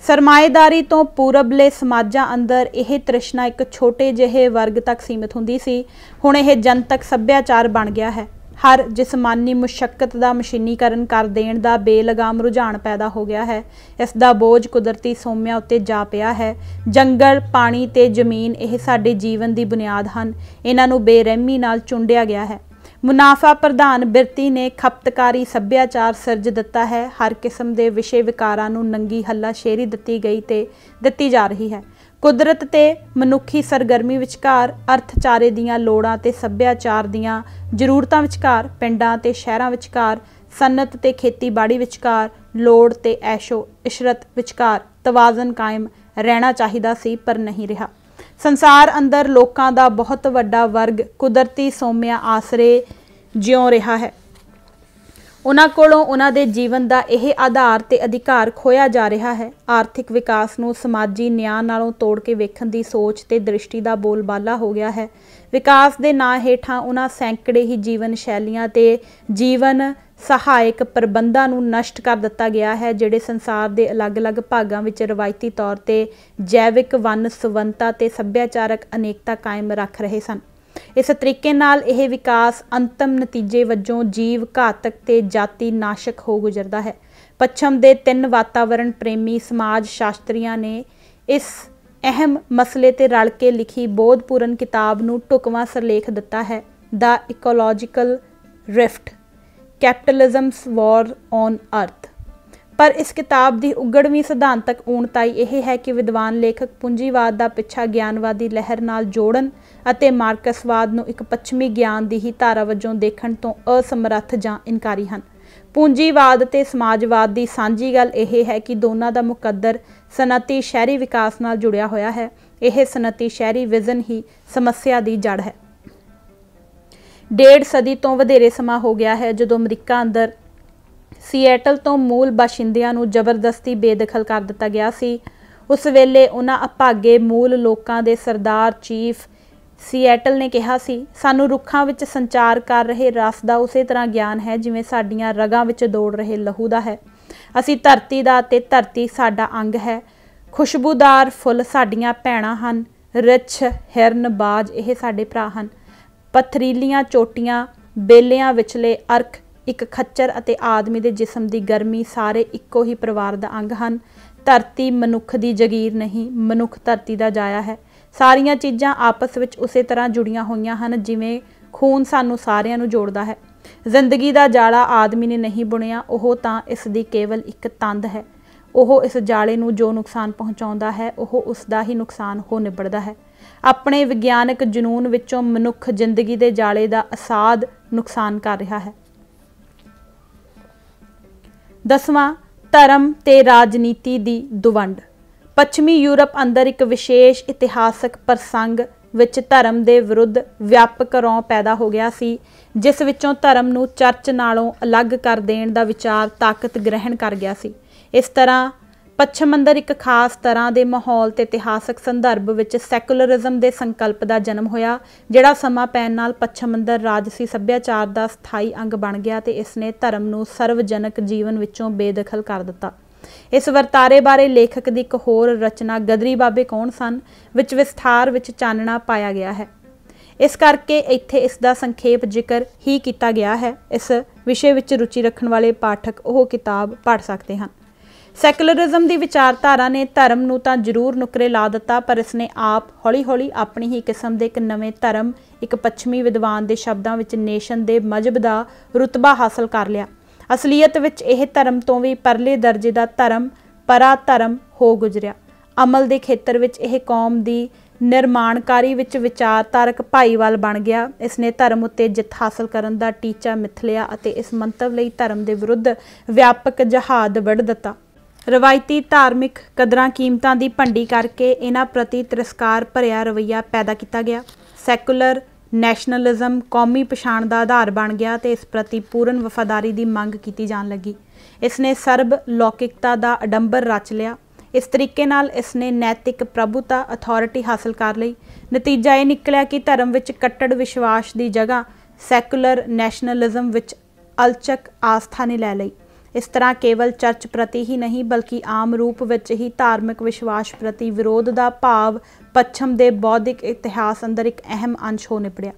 सरमाएदारी तो पूरबले समाजां अंदर यह तृष्णा एक छोटे जिहे वर्ग तक सीमित हुंदी सी, हुण यह जनतक सभ्याचार बन गया है। हर जिसमानी मुशक्कत का मशीनीकरण कर देण दा बेलगाम रुझान पैदा हो गया है। इसका बोझ कुदरती सोमिਆਂ उत्ते जा पिया है। जंगल, पानी ते जमीन यह साडे जीवन की बुनियाद हैं। इन्हां नूं बेरहमी नाल चुंडिया गया है। मुनाफा प्रधान बिरती ने खपतकारी सभ्याचार सिरज दिता है। हर किस्म के विषय विकारां नूं नंगी हल्लाशेरी दिती गई ते दिती जा रही है। कुदरत ते मनुखी सरगर्मी विचकार, अर्थचारे दीआं लोड़ां ते सभ्याचार दीआं जरूरतां विचकार, पिंडां ते शहरां विचकार, सनत ते खेतीबाड़ी विचकार, लोड़ ते ऐशो इशरत विचकार तवाजन कायम रहना चाहिदा सी, पर नहीं रहा। संसार अंदर लोकां दा बहुत वड्डा वर्ग कुदरती सोमिਆਂ आसरे ਜਿਉਂ रहा है। उन्हां कोलों उन्हां दे जीवन का यह आधार ते अधिकार खोया जा रहा है। आर्थिक विकास नूं समाजी न्याय नालों तोड़ के वेखण दी सोच ते दृष्टि का बोलबाला हो गया है। विकास के नां हेठां उन्हां सैकड़े ही जीवन शैलियां ते जीवन सहायक प्रबंधां नूं नष्ट कर दिता गया है, जिहड़े संसार के अलग अलग भागां विच रवायती तौर ते जैविक वन सुवंता ते सभ्याचारक अनेकता कायम रख रहे सन। इस तरीके नाल यह विकास अंतम नतीजे वजों जीव घातक ते जाति नाशक हो गुजरदा है। पच्छम के 3 वातावरण प्रेमी समाज शास्त्रियां ने इस अहम मसले ते रल के लिखी बोधपूर्ण किताब नूं ढुकवां सरलेख दिता है, the ecological rift, capitalism's war on earth. पर इस किताब की उगड़वीं सिद्धांतक ऊणताई यह है कि विद्वान लेखक पूंजीवाद का पिछा ज्ञानवादी लहर नाल जोड़न अते मार्कसवाद नूं एक पश्चिमी ज्ञान की ही धारा वजों देखण तो असमर्थ जां इनकारी हैं। पूंजीवाद ते समाजवाद की सांझी गल यह है कि दोनों का मुकद्दर सनअती शहरी विकास नाल जुड़िया होया है। यह सनअती शहरी विजन ही समस्या की जड़ है। 1.5 सदी तो वधेरे समा हो गया है जदों अमरीका अंदर सिएटल तो मूल बाशिंदियां नूं जबरदस्ती बेदखल कर दिता गया सी। उस वेले उन्हां अभागे मूल लोकां दे सरदार चीफ सिएटल ने कहा सी, सानू रुखां विच संचार कर रहे रस दा उसे तरह ज्ञान है जिवें साडीआं रगां विच दौड़ रहे लहू दा है। असीं धरती दा ते धरती साडा अंग है। खुशबूदार फुੱਲ साडीआं भैणां हन। रिछ हिरन बाज यह साडे भरा हन। पथरीलियां चोटियां बेलियां विचले अर्क एक खच्चर अते आदमी के जिसम की गर्मी सारे इक्को ही परिवार का अंग हैं। धरती मनुख की जगीर नहीं, मनुख धरती का जाया है। सारिया चीज़ां आपस में उस तरह जुड़ियां हुई हैं जिमें खून सानू सारियां नू जोड़दा है। जिंदगी का जाला आदमी ने नहीं बुनिया, वह तो इसकी केवल एक तंद है। वह इस जाले नू जो नुकसान पहुँचाउंदा है वह उसका ही नुकसान हो निबड़दा है। अपने विग्यानक जनून विचों मनुख जिंदगी के जाले का असाध नुकसान कर रहा है। 10वां धर्म ते राजनीति दी दुवंड। पश्चिमी यूरप अंदर एक विशेष इतिहासक प्रसंग विच धर्म के विरुद्ध व्यापक रौं पैदा हो गया सी, जिस विचों धर्म नूं चर्च नालों अलग कर देण दा विचार ताकत ग्रहण कर गया सी। इस तरह पश्चिम अंदर एक खास तरह के माहौल ते इतिहासक संदर्भ विच सैकुलरिज्म के संकल्प का जन्म होया, जिहड़ा समा पैण नाल पश्चिम अंदर राजसी सभ्याचार का स्थाई अंग बन गया ते इसने धर्म नूं सर्वजनक जीवन विचों बेदखल कर दिता। इस वर्तारे बारे लेखक की एक होर रचना गदरी बाबे कौन सन विच विस्तार विच चानना पाया गया है। इस करके इत्थे इसका संखेप जिक्र ही किया गया है। इस विषय विच रुचि रखने वाले पाठक वह किताब पढ़ सकते हैं। सैकुलरिज्म की विचारधारा ने धर्म नूं तां जरूर नुकरे ला दिता, पर इसने आप हौली हौली अपनी ही किस्म के एक नवे धर्म, एक पश्चिमी विद्वान के शब्दों विच नेशन के मजहब का रुतबा हासिल कर लिया। असलीयत विच यह धर्म तो भी परले दर्जे का धर्म परा धर्म हो गुजरिया। अमल के खेत्र विच यह कौम की निर्माणकारी विच विचारधारक भाईवाल बन गया। इसने धर्म उत्ते जित हासिल करने का टीचा मिथ लिया अते इस मंतव लई धर्म के विरुद्ध व्यापक जहाद वढ़ दिता। रवायती धार्मिक कदरां कीमतां की भंडी करके इन्हां प्रति तिरस्कार भरिया रवैया पैदा किया गया। सैकुलर नैशनलिज्म कौमी पछाण का आधार बन गया तो इस प्रति पूर्ण वफादारी की मंग की जान लगी। इसने सर्ब लौकिकता का अडंबर रच लिया। इस तरीके नाल इसने नैतिक प्रभुता अथॉरिटी हासिल कर ली। नतीजा ये निकलिया कि धर्म विच कट्टड़ विश्वास की जगह सैकुलर नैशनलिज्म विच अलचक आस्था ने लै लई। इस तरह केवल चर्च प्रति ही नहीं बल्कि आम रूप विच ही धार्मिक विश्वास प्रति विरोध का भाव पश्चिम के बौद्धिक इतिहास अंदर एक अहम अंश हो निपड़िया।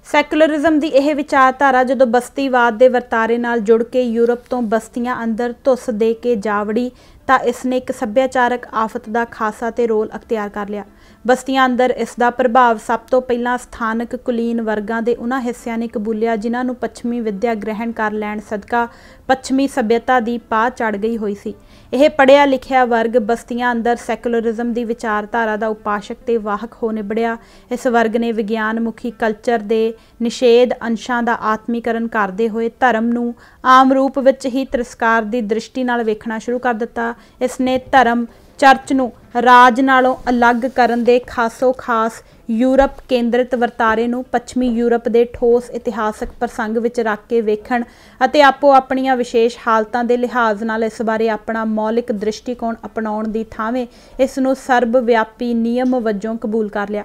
सैकुलरिज्म की यह विचारधारा जो बस्तीवाद के वर्तारे नाल जुड़ के यूरोप तो बस्तियां अंदर धुस दे के जा वड़ी तो इसने एक सभ्याचारक आफत का खासा तो रोल अख्तियार कर लिया। बस्तियां अंदर इसका प्रभाव सब तो पहला स्थानक कुलीन वर्गां दे उन्हां हिस्सियां ने कबूलिया जिन्हां नूं पश्चिमी विद्या ग्रहण कर लैण सदका पश्चिमी सभ्यता की पा चढ़ गई हुई सी। यह पढ़िया लिखिया वर्ग बस्तियां अंदर सैकुलरिज्म की विचारधारा का उपासक ते वाहक हो निबड़िया। इस वर्ग ने विज्ञान मुखी कल्चर के निषेध अंशां का आत्मीकरण करते हुए धर्म नूं आम रूप विच ही तिरस्कार की दृष्टि नाल वेखना शुरू कर दिता। इसने धर्म चर्च नूं राज नालों अलग करन दे खासो खास यूरप केंद्रित वर्तारे नूं पश्चिमी यूरप के ठोस इतिहासक प्रसंग विच रख के वेखण अते आपो अपणियां विशेष हालतां दे लिहाज नाल इस बारे अपना मौलिक दृष्टिकोण अपनाउण दी थावें इस नूं सर्वव्यापी नियम वजों कबूल कर लिया।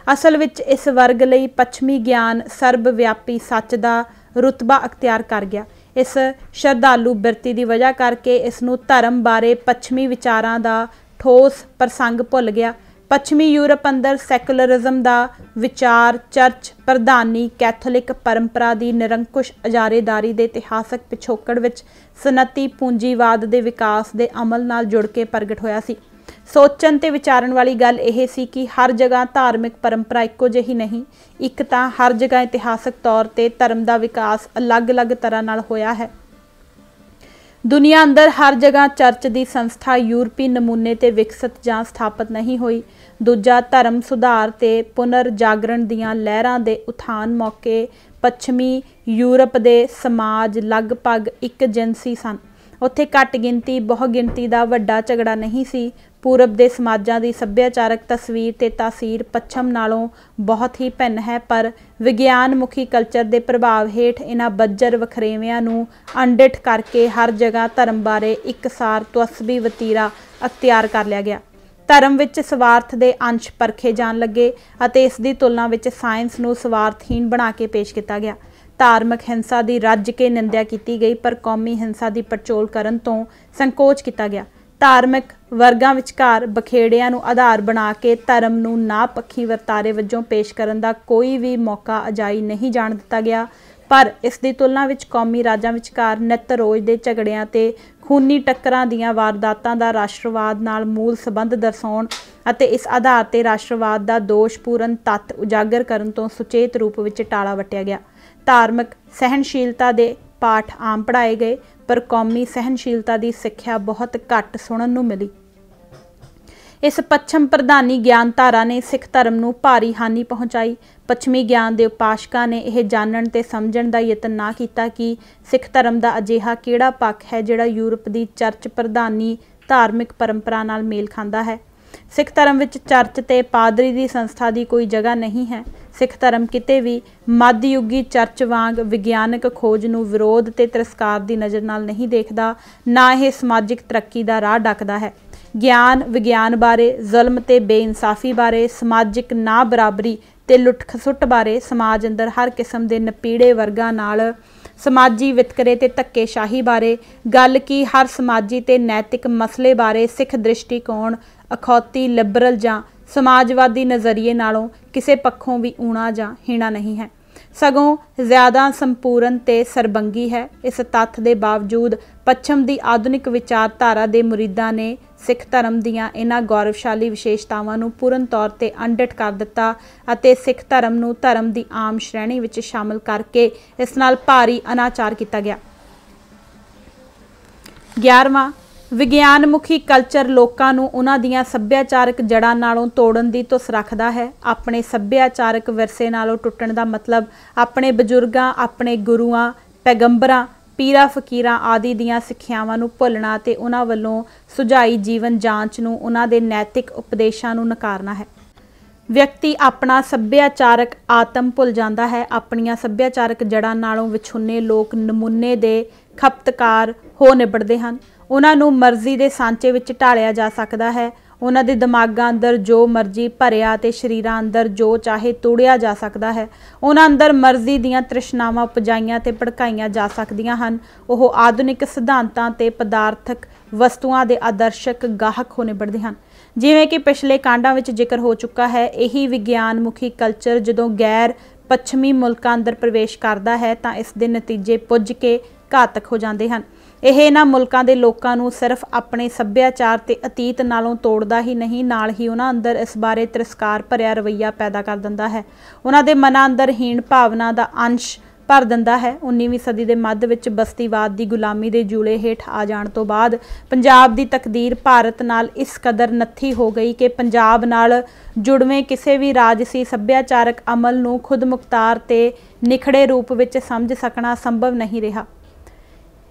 असल विच इस वर्ग लई पश्चिमी ज्ञान सर्वव्यापी सच दा रुतबा अख्तियार कर गया। इस श्रद्धालु बिरती की वजह करके इसनूं धर्म बारे पश्चिमी विचारां दा ठोस प्रसंग भुल गया। पश्चिमी यूरोप अंदर सैकुलरिज्म का विचार चर्च प्रधानी कैथोलिक परंपरा की निरंकुश अजारेदारी के इतिहासक पिछोकड़ विच सनती पूंजीवाद के विकास के अमल नाल जुड़ के प्रगट होया सी। सोचण ते विचारण वाली गल यह सी कि हर जगह धार्मिक परंपरा इक्को जिही नहीं, एक तां हर जगह इतिहासक तौर पर धर्म का विकास अलग अलग तरह नाल होया है। दुनिया अंदर हर जगह चर्च की संस्था यूरोपी नमूने ते विकसित जां स्थापित नहीं हुई। दूजा धर्म सुधार ते पुनर्जागरण दियां लहरां दे उत्थान मौके पश्चिमी यूरोप दे समाज लगभग एक जिनसी सन। उत्थे घट गिनती बहु गिनती का वड्डा झगड़ा नहीं सी। पूरब के समाजां की सभ्याचारक तस्वीर ते तासीर पश्चिम नालों बहुत ही भिन्न है, पर विज्ञान मुखी कल्चर के प्रभाव हेठ इन्हां बज्जर वखरेविਆਂ नूं अणडिठ करके हर जगह धर्म बारे एकसार तुअसबी वतीरा अख्तियार कर लिया गया। धर्म विच स्वार्थ के अंश परखे जान लगे अते इस दी तुलना विच साइंस नूं स्वार्थहीन बना के पेश किया गया। धार्मिक हिंसा की रज के निंदा की गई पर कौमी हिंसा की पड़चोल करन तो संकोच किया गया। धार्मिक वर्गां विचकार बखेड़िਆਂ नूं आधार बना के धर्म नूं नापੱਖੀ वर्तारे वजों पेश करन दा कोई भी मौका अजाई नहीं जाण दिता गया, पर इस दी तुलना विच कौमी राजां विचकार नित रोज़ दे झगड़िਆਂ ते खूनी टक्करां दीयां वारदातां दा राष्ट्रवाद नाल मूल संबंध दर्शाउण अते इस आधार ते राष्ट्रवाद दा दोषपूर्ण तत्त उजागर करन तो सुचेत रूप विच टाला वटिया गया। धार्मिक सहनशीलता दे पाठ आम पढ़ाए गए पर कौमी सहनशीलता की सिक्ख्या बहुत घट सुनन नूं मिली। इस पश्चिम प्रधानी ज्ञान धारा ने सिख धर्म नूं भारी हानि पहुँचाई। पश्चिमी ज्ञान के उपासकों ने यह जानन ते समझण दा यतन ना कीता कि सिख धर्म का अजिहा किहड़ा पक्ष है जिहड़ा यूरोप की चर्च प्रधानी धार्मिक परंपरा नाल मेल खांदा है। सिख धर्म विच चर्च ते पादरी की संस्था की कोई जगह नहीं है। सिख धर्म किते भी मध्ययुगी चर्च वांग विज्ञानक खोज नूं विरोध ते तिरस्कार की नज़र नाल नहीं देखदा, ना यह समाजिक तरक्की का राह डकदा है। ज्ञान विज्ञान बारे, जुल्म ते बेइंसाफी बारे, समाजिक ना बराबरी ते लुट खसुट बारे, समाज अंदर हर किस्म के नपीड़े वर्गां नाल समाजी वितकरे ते धक्केशाही बारे, गल की हर समाजी ते नैतिक मसले बारे सिख दृष्टिकोण अखौती लिबरल जां समाजवादी नज़रिए नालों किसी पक्षों भी ऊणा जां हीणा नहीं है, सगों ज़्यादा संपूर्ण ते सरबंगी है। इस तत्थ के बावजूद पश्चिम की आधुनिक विचारधारा के मुरीदां ने सिख धर्म दीयां इन्हां गौरवशाली विशेषतावां नूं पूर्ण तौर पर अणडिठ कर दिता अते सिख धर्म नूं धर्म की आम श्रेणी विच शामिल करके इस नाल भारी अनाचार किया गया। 11वां विज्ञान मुखी कल्चर लोगों नूं उन्हां दीयां सभ्याचारक जड़ां नालों तोड़न दी तुस रखदा है। अपने सभ्याचारक विरसे नालों टुटण दा मतलब अपने बजुर्गां, अपने गुरुआं, पैगंबरां, पीरा फकीरां आदि दीयां सिक्ख्यावां नूं भुलना ते उन्हां वल्लों सुझाई जीवन जांच नूं उन्हां दे नैतिक उपदेशां नूं नकारना है। व्यक्ति अपना सभ्याचारक आत्म भुल जाता है। अपनियां सभ्याचारक जड़ां नालों विछुन्ने लोग नमूने दे खपतकार हो निबड़ते हैं। ਉਹਨਾਂ ਨੂੰ ਮਰਜ਼ੀ ਦੇ ਸਾਂਚੇ ਵਿੱਚ ਢਾਲਿਆ ਜਾ ਸਕਦਾ ਹੈ। ਉਹਨਾਂ ਦੇ ਦਿਮਾਗਾਂ ਅੰਦਰ ਜੋ ਮਰਜ਼ੀ ਭਰਿਆ ਤੇ ਸ਼ਰੀਰਾਂ ਅੰਦਰ ਜੋ ਚਾਹੇ ਤੋੜਿਆ ਜਾ ਸਕਦਾ ਹੈ। ਉਹਨਾਂ ਅੰਦਰ ਮਰਜ਼ੀ ਦੀਆਂ ਤ੍ਰਿਸ਼ਨਾਵਾਂ ਉਪਜਾਈਆਂ ਤੇ ਭੜਕਾਈਆਂ ਜਾ ਸਕਦੀਆਂ ਹਨ। ਉਹ ਆਧੁਨਿਕ ਸਿਧਾਂਤਾਂ ਤੇ ਪਦਾਰਥਕ ਵਸਤੂਆਂ ਦੇ ਆਦਰਸ਼ਕ ਗਾਹਕ ਹੋ ਨਿਬੜਦੇ ਹਨ। ਜਿਵੇਂ ਕਿ ਪਿਛਲੇ ਕਾਂਡਾਂ ਵਿੱਚ ਜ਼ਿਕਰ ਹੋ ਚੁੱਕਾ ਹੈ, ਇਹੀ ਵਿਗਿਆਨ ਮੁਖੀ ਕਲਚਰ ਜਦੋਂ ਗੈਰ ਪੱਛਮੀ ਮੁਲਕਾਂ ਅੰਦਰ ਪ੍ਰਵੇਸ਼ ਕਰਦਾ ਹੈ ਤਾਂ ਇਸ ਦੇ ਨਤੀਜੇ ਪੁੱਜ ਕੇ ਘਾਤਕ ਹੋ ਜਾਂਦੇ ਹਨ। ਇਹ ਇਹਨਾਂ ਮੁਲਕਾਂ ਦੇ ਲੋਕਾਂ ਨੂੰ ਸਿਰਫ ਆਪਣੇ ਸੱਭਿਆਚਾਰ ਤੇ ਅਤੀਤ ਨਾਲੋਂ ਤੋੜਦਾ ਹੀ ਨਹੀਂ, ਨਾਲ ਹੀ ਉਹਨਾਂ ਅੰਦਰ ਇਸ ਬਾਰੇ ਤਿਰਸਕਾਰ ਭਰਿਆ ਰਵੱਈਆ ਪੈਦਾ ਕਰ ਦਿੰਦਾ ਹੈ। ਉਹਨਾਂ ਦੇ ਮਨਾਂ ਅੰਦਰ ਹੀਣ ਭਾਵਨਾ ਦਾ ਅੰਸ਼ ਭਰ ਦਿੰਦਾ ਹੈ। 19ਵੀਂ ਸਦੀ ਦੇ ਮੱਧ ਵਿੱਚ ਬਸਤੀਵਾਦ ਦੀ ਗੁਲਾਮੀ ਦੇ ਜੂਲੇ ਹੇਠ ਆ ਜਾਣ ਤੋਂ ਬਾਅਦ ਪੰਜਾਬ ਦੀ ਤਕਦੀਰ ਭਾਰਤ ਨਾਲ ਇਸ ਕਦਰ ਨੱਥੀ ਹੋ ਗਈ ਕਿ ਪੰਜਾਬ ਨਾਲ ਜੁੜਵੇਂ ਕਿਸੇ ਵੀ ਰਾਜਸੀ ਸੱਭਿਆਚਾਰਕ ਅਮਲ ਨੂੰ ਖੁਦ ਮੁਖਤਾਰ ਤੇ ਨਿਖੜੇ ਰੂਪ ਵਿੱਚ ਸਮਝ ਸਕਣਾ ਸੰਭਵ ਨਹੀਂ ਰਿਹਾ।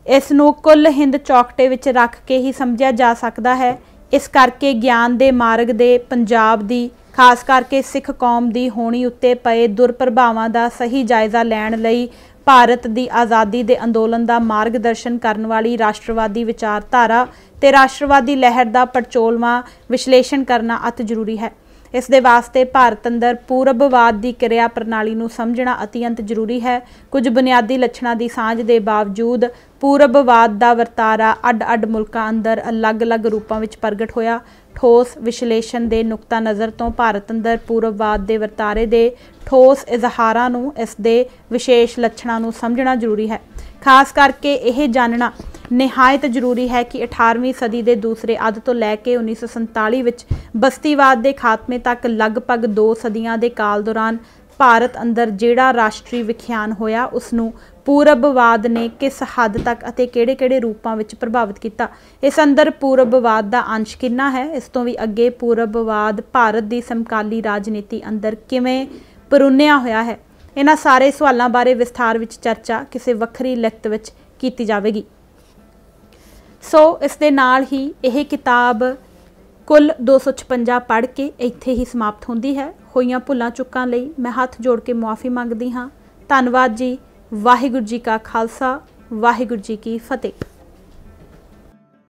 ਇਸ ਨੂੰ ਕੁੱਲ ਹਿੰਦ ਚੌਕਟੇ ਵਿੱਚ ਰੱਖ ਕੇ ਹੀ ਸਮਝਿਆ ਜਾ ਸਕਦਾ ਹੈ। ਇਸ ਕਰਕੇ ਗਿਆਨ ਦੇ ਮਾਰਗ ਦੇ ਪੰਜਾਬ ਦੀ, ਖਾਸ ਕਰਕੇ ਸਿੱਖ ਕੌਮ ਦੀ ਹੋਣੀ ਉੱਤੇ ਪਏ ਦੁਰਪ੍ਰਭਾਵਾਂ ਦਾ ਸਹੀ ਜਾਇਜ਼ਾ ਲੈਣ ਲਈ ਭਾਰਤ ਦੀ ਆਜ਼ਾਦੀ ਦੇ ਅੰਦੋਲਨ ਦਾ ਮਾਰਗਦਰਸ਼ਨ ਕਰਨ ਵਾਲੀ ਰਾਸ਼ਟਰਵਾਦੀ ਵਿਚਾਰਧਾਰਾ ਤੇ ਰਾਸ਼ਟਰਵਾਦੀ ਲਹਿਰ ਦਾ ਪੜਚੋਲਵਾਂ ਵਿਸ਼ਲੇਸ਼ਣ ਕਰਨਾ ਅਤ ਜ਼ਰੂਰੀ ਹੈ। ਇਸ ਦੇ ਵਾਸਤੇ ਭਾਰਤ ਅੰਦਰ ਪੂਰਬਵਾਦ ਦੀ ਕਿਰਿਆ ਪ੍ਰਣਾਲੀ ਨੂੰ ਸਮਝਣਾ ਅਤਿਅੰਤ ਜ਼ਰੂਰੀ ਹੈ। ਕੁਝ ਬੁਨਿਆਦੀ ਲੱਛਣਾਂ ਦੀ ਸਾਂਝ ਦੇ ਬਾਵਜੂਦ ਪੂਰਬਵਾਦ ਦਾ ਵਰਤਾਰਾ ਅੱਡ-ਅੱਡ ਮੁਲਕਾਂ ਅੰਦਰ ਅਲੱਗ-ਅਲੱਗ ਰੂਪਾਂ ਵਿੱਚ ਪ੍ਰਗਟ ਹੋਇਆ। ਠੋਸ ਵਿਸ਼ਲੇਸ਼ਣ ਦੇ ਨੁਕਤਾ ਨਜ਼ਰ ਤੋਂ ਭਾਰਤ ਅੰਦਰ ਪੂਰਬਵਾਦ ਦੇ ਵਰਤਾਰੇ ਦੇ ਠੋਸ ਇਜ਼ਹਾਰਾਂ ਨੂੰ, ਇਸ ਦੇ ਵਿਸ਼ੇਸ਼ ਲੱਛਣਾਂ ਨੂੰ ਸਮਝਣਾ ਜ਼ਰੂਰੀ ਹੈ। ਖਾਸ ਕਰਕੇ ਇਹ ਜਾਣਨਾ ਨਿਹਾਇਤ ਜ਼ਰੂਰੀ ਹੈ ਕਿ 18ਵੀਂ ਸਦੀ ਦੇ ਦੂਸਰੇ ਅੱਧ ਤੋਂ ਲੈ ਕੇ 1947 ਵਿੱਚ ਬਸਤੀਵਾਦ ਦੇ ਖਾਤਮੇ ਤੱਕ ਲਗਭਗ 2 ਸਦੀਆਂ ਦੇ ਕਾਲ ਦੌਰਾਨ ਭਾਰਤ ਅੰਦਰ ਜਿਹੜਾ ਰਾਸ਼ਟਰੀ ਵਿਖਿਆਨ ਹੋਇਆ, ਉਸ ਨੂੰ ਪੂਰਬਵਾਦ ਨੇ ਕਿਸ ਹੱਦ ਤੱਕ ਅਤੇ ਕਿਹੜੇ-ਕਿਹੜੇ ਰੂਪਾਂ ਵਿੱਚ ਪ੍ਰਭਾਵਿਤ ਕੀਤਾ। ਇਸ ਅੰਦਰ ਪੂਰਬਵਾਦ ਦਾ ਅੰਸ਼ ਕਿੰਨਾ ਹੈ, ਇਸ ਤੋਂ ਵੀ ਅੱਗੇ ਪੂਰਬਵਾਦ ਭਾਰਤ ਦੀ ਸਮਕਾਲੀ ਰਾਜਨੀਤੀ ਅੰਦਰ ਕਿਵੇਂ ਪਰੁੰਨਿਆ ਹੋਇਆ ਹੈ, ਇਹਨਾਂ ਸਾਰੇ ਸਵਾਲਾਂ ਬਾਰੇ ਵਿਸਥਾਰ ਵਿੱਚ ਚਰਚਾ ਕਿਸੇ ਵੱਖਰੀ ਲਿਖਤ ਵਿੱਚ ਕੀਤੀ ਜਾਵੇਗੀ। ਸੋ ਇਸ ਦੇ ਨਾਲ ਹੀ ਇਹ ਕਿਤਾਬ ਕੁੱਲ 256 ਪੜ੍ਹ ਕੇ ਇੱਥੇ ਹੀ ਸਮਾਪਤ ਹੁੰਦੀ ਹੈ। ਹੋਈਆਂ ਭੁੱਲਾਂ ਚੁੱਕਾਂ ਲਈ ਮੈਂ ਹੱਥ ਜੋੜ ਕੇ ਮੁਆਫੀ ਮੰਗਦੀ ਹਾਂ। ਧੰਨਵਾਦ ਜੀ। ਵਾਹਿਗੁਰੂ ਜੀ ਕਾ ਖਾਲਸਾ, ਵਾਹਿਗੁਰੂ ਜੀ ਕੀ ਫਤਿਹ।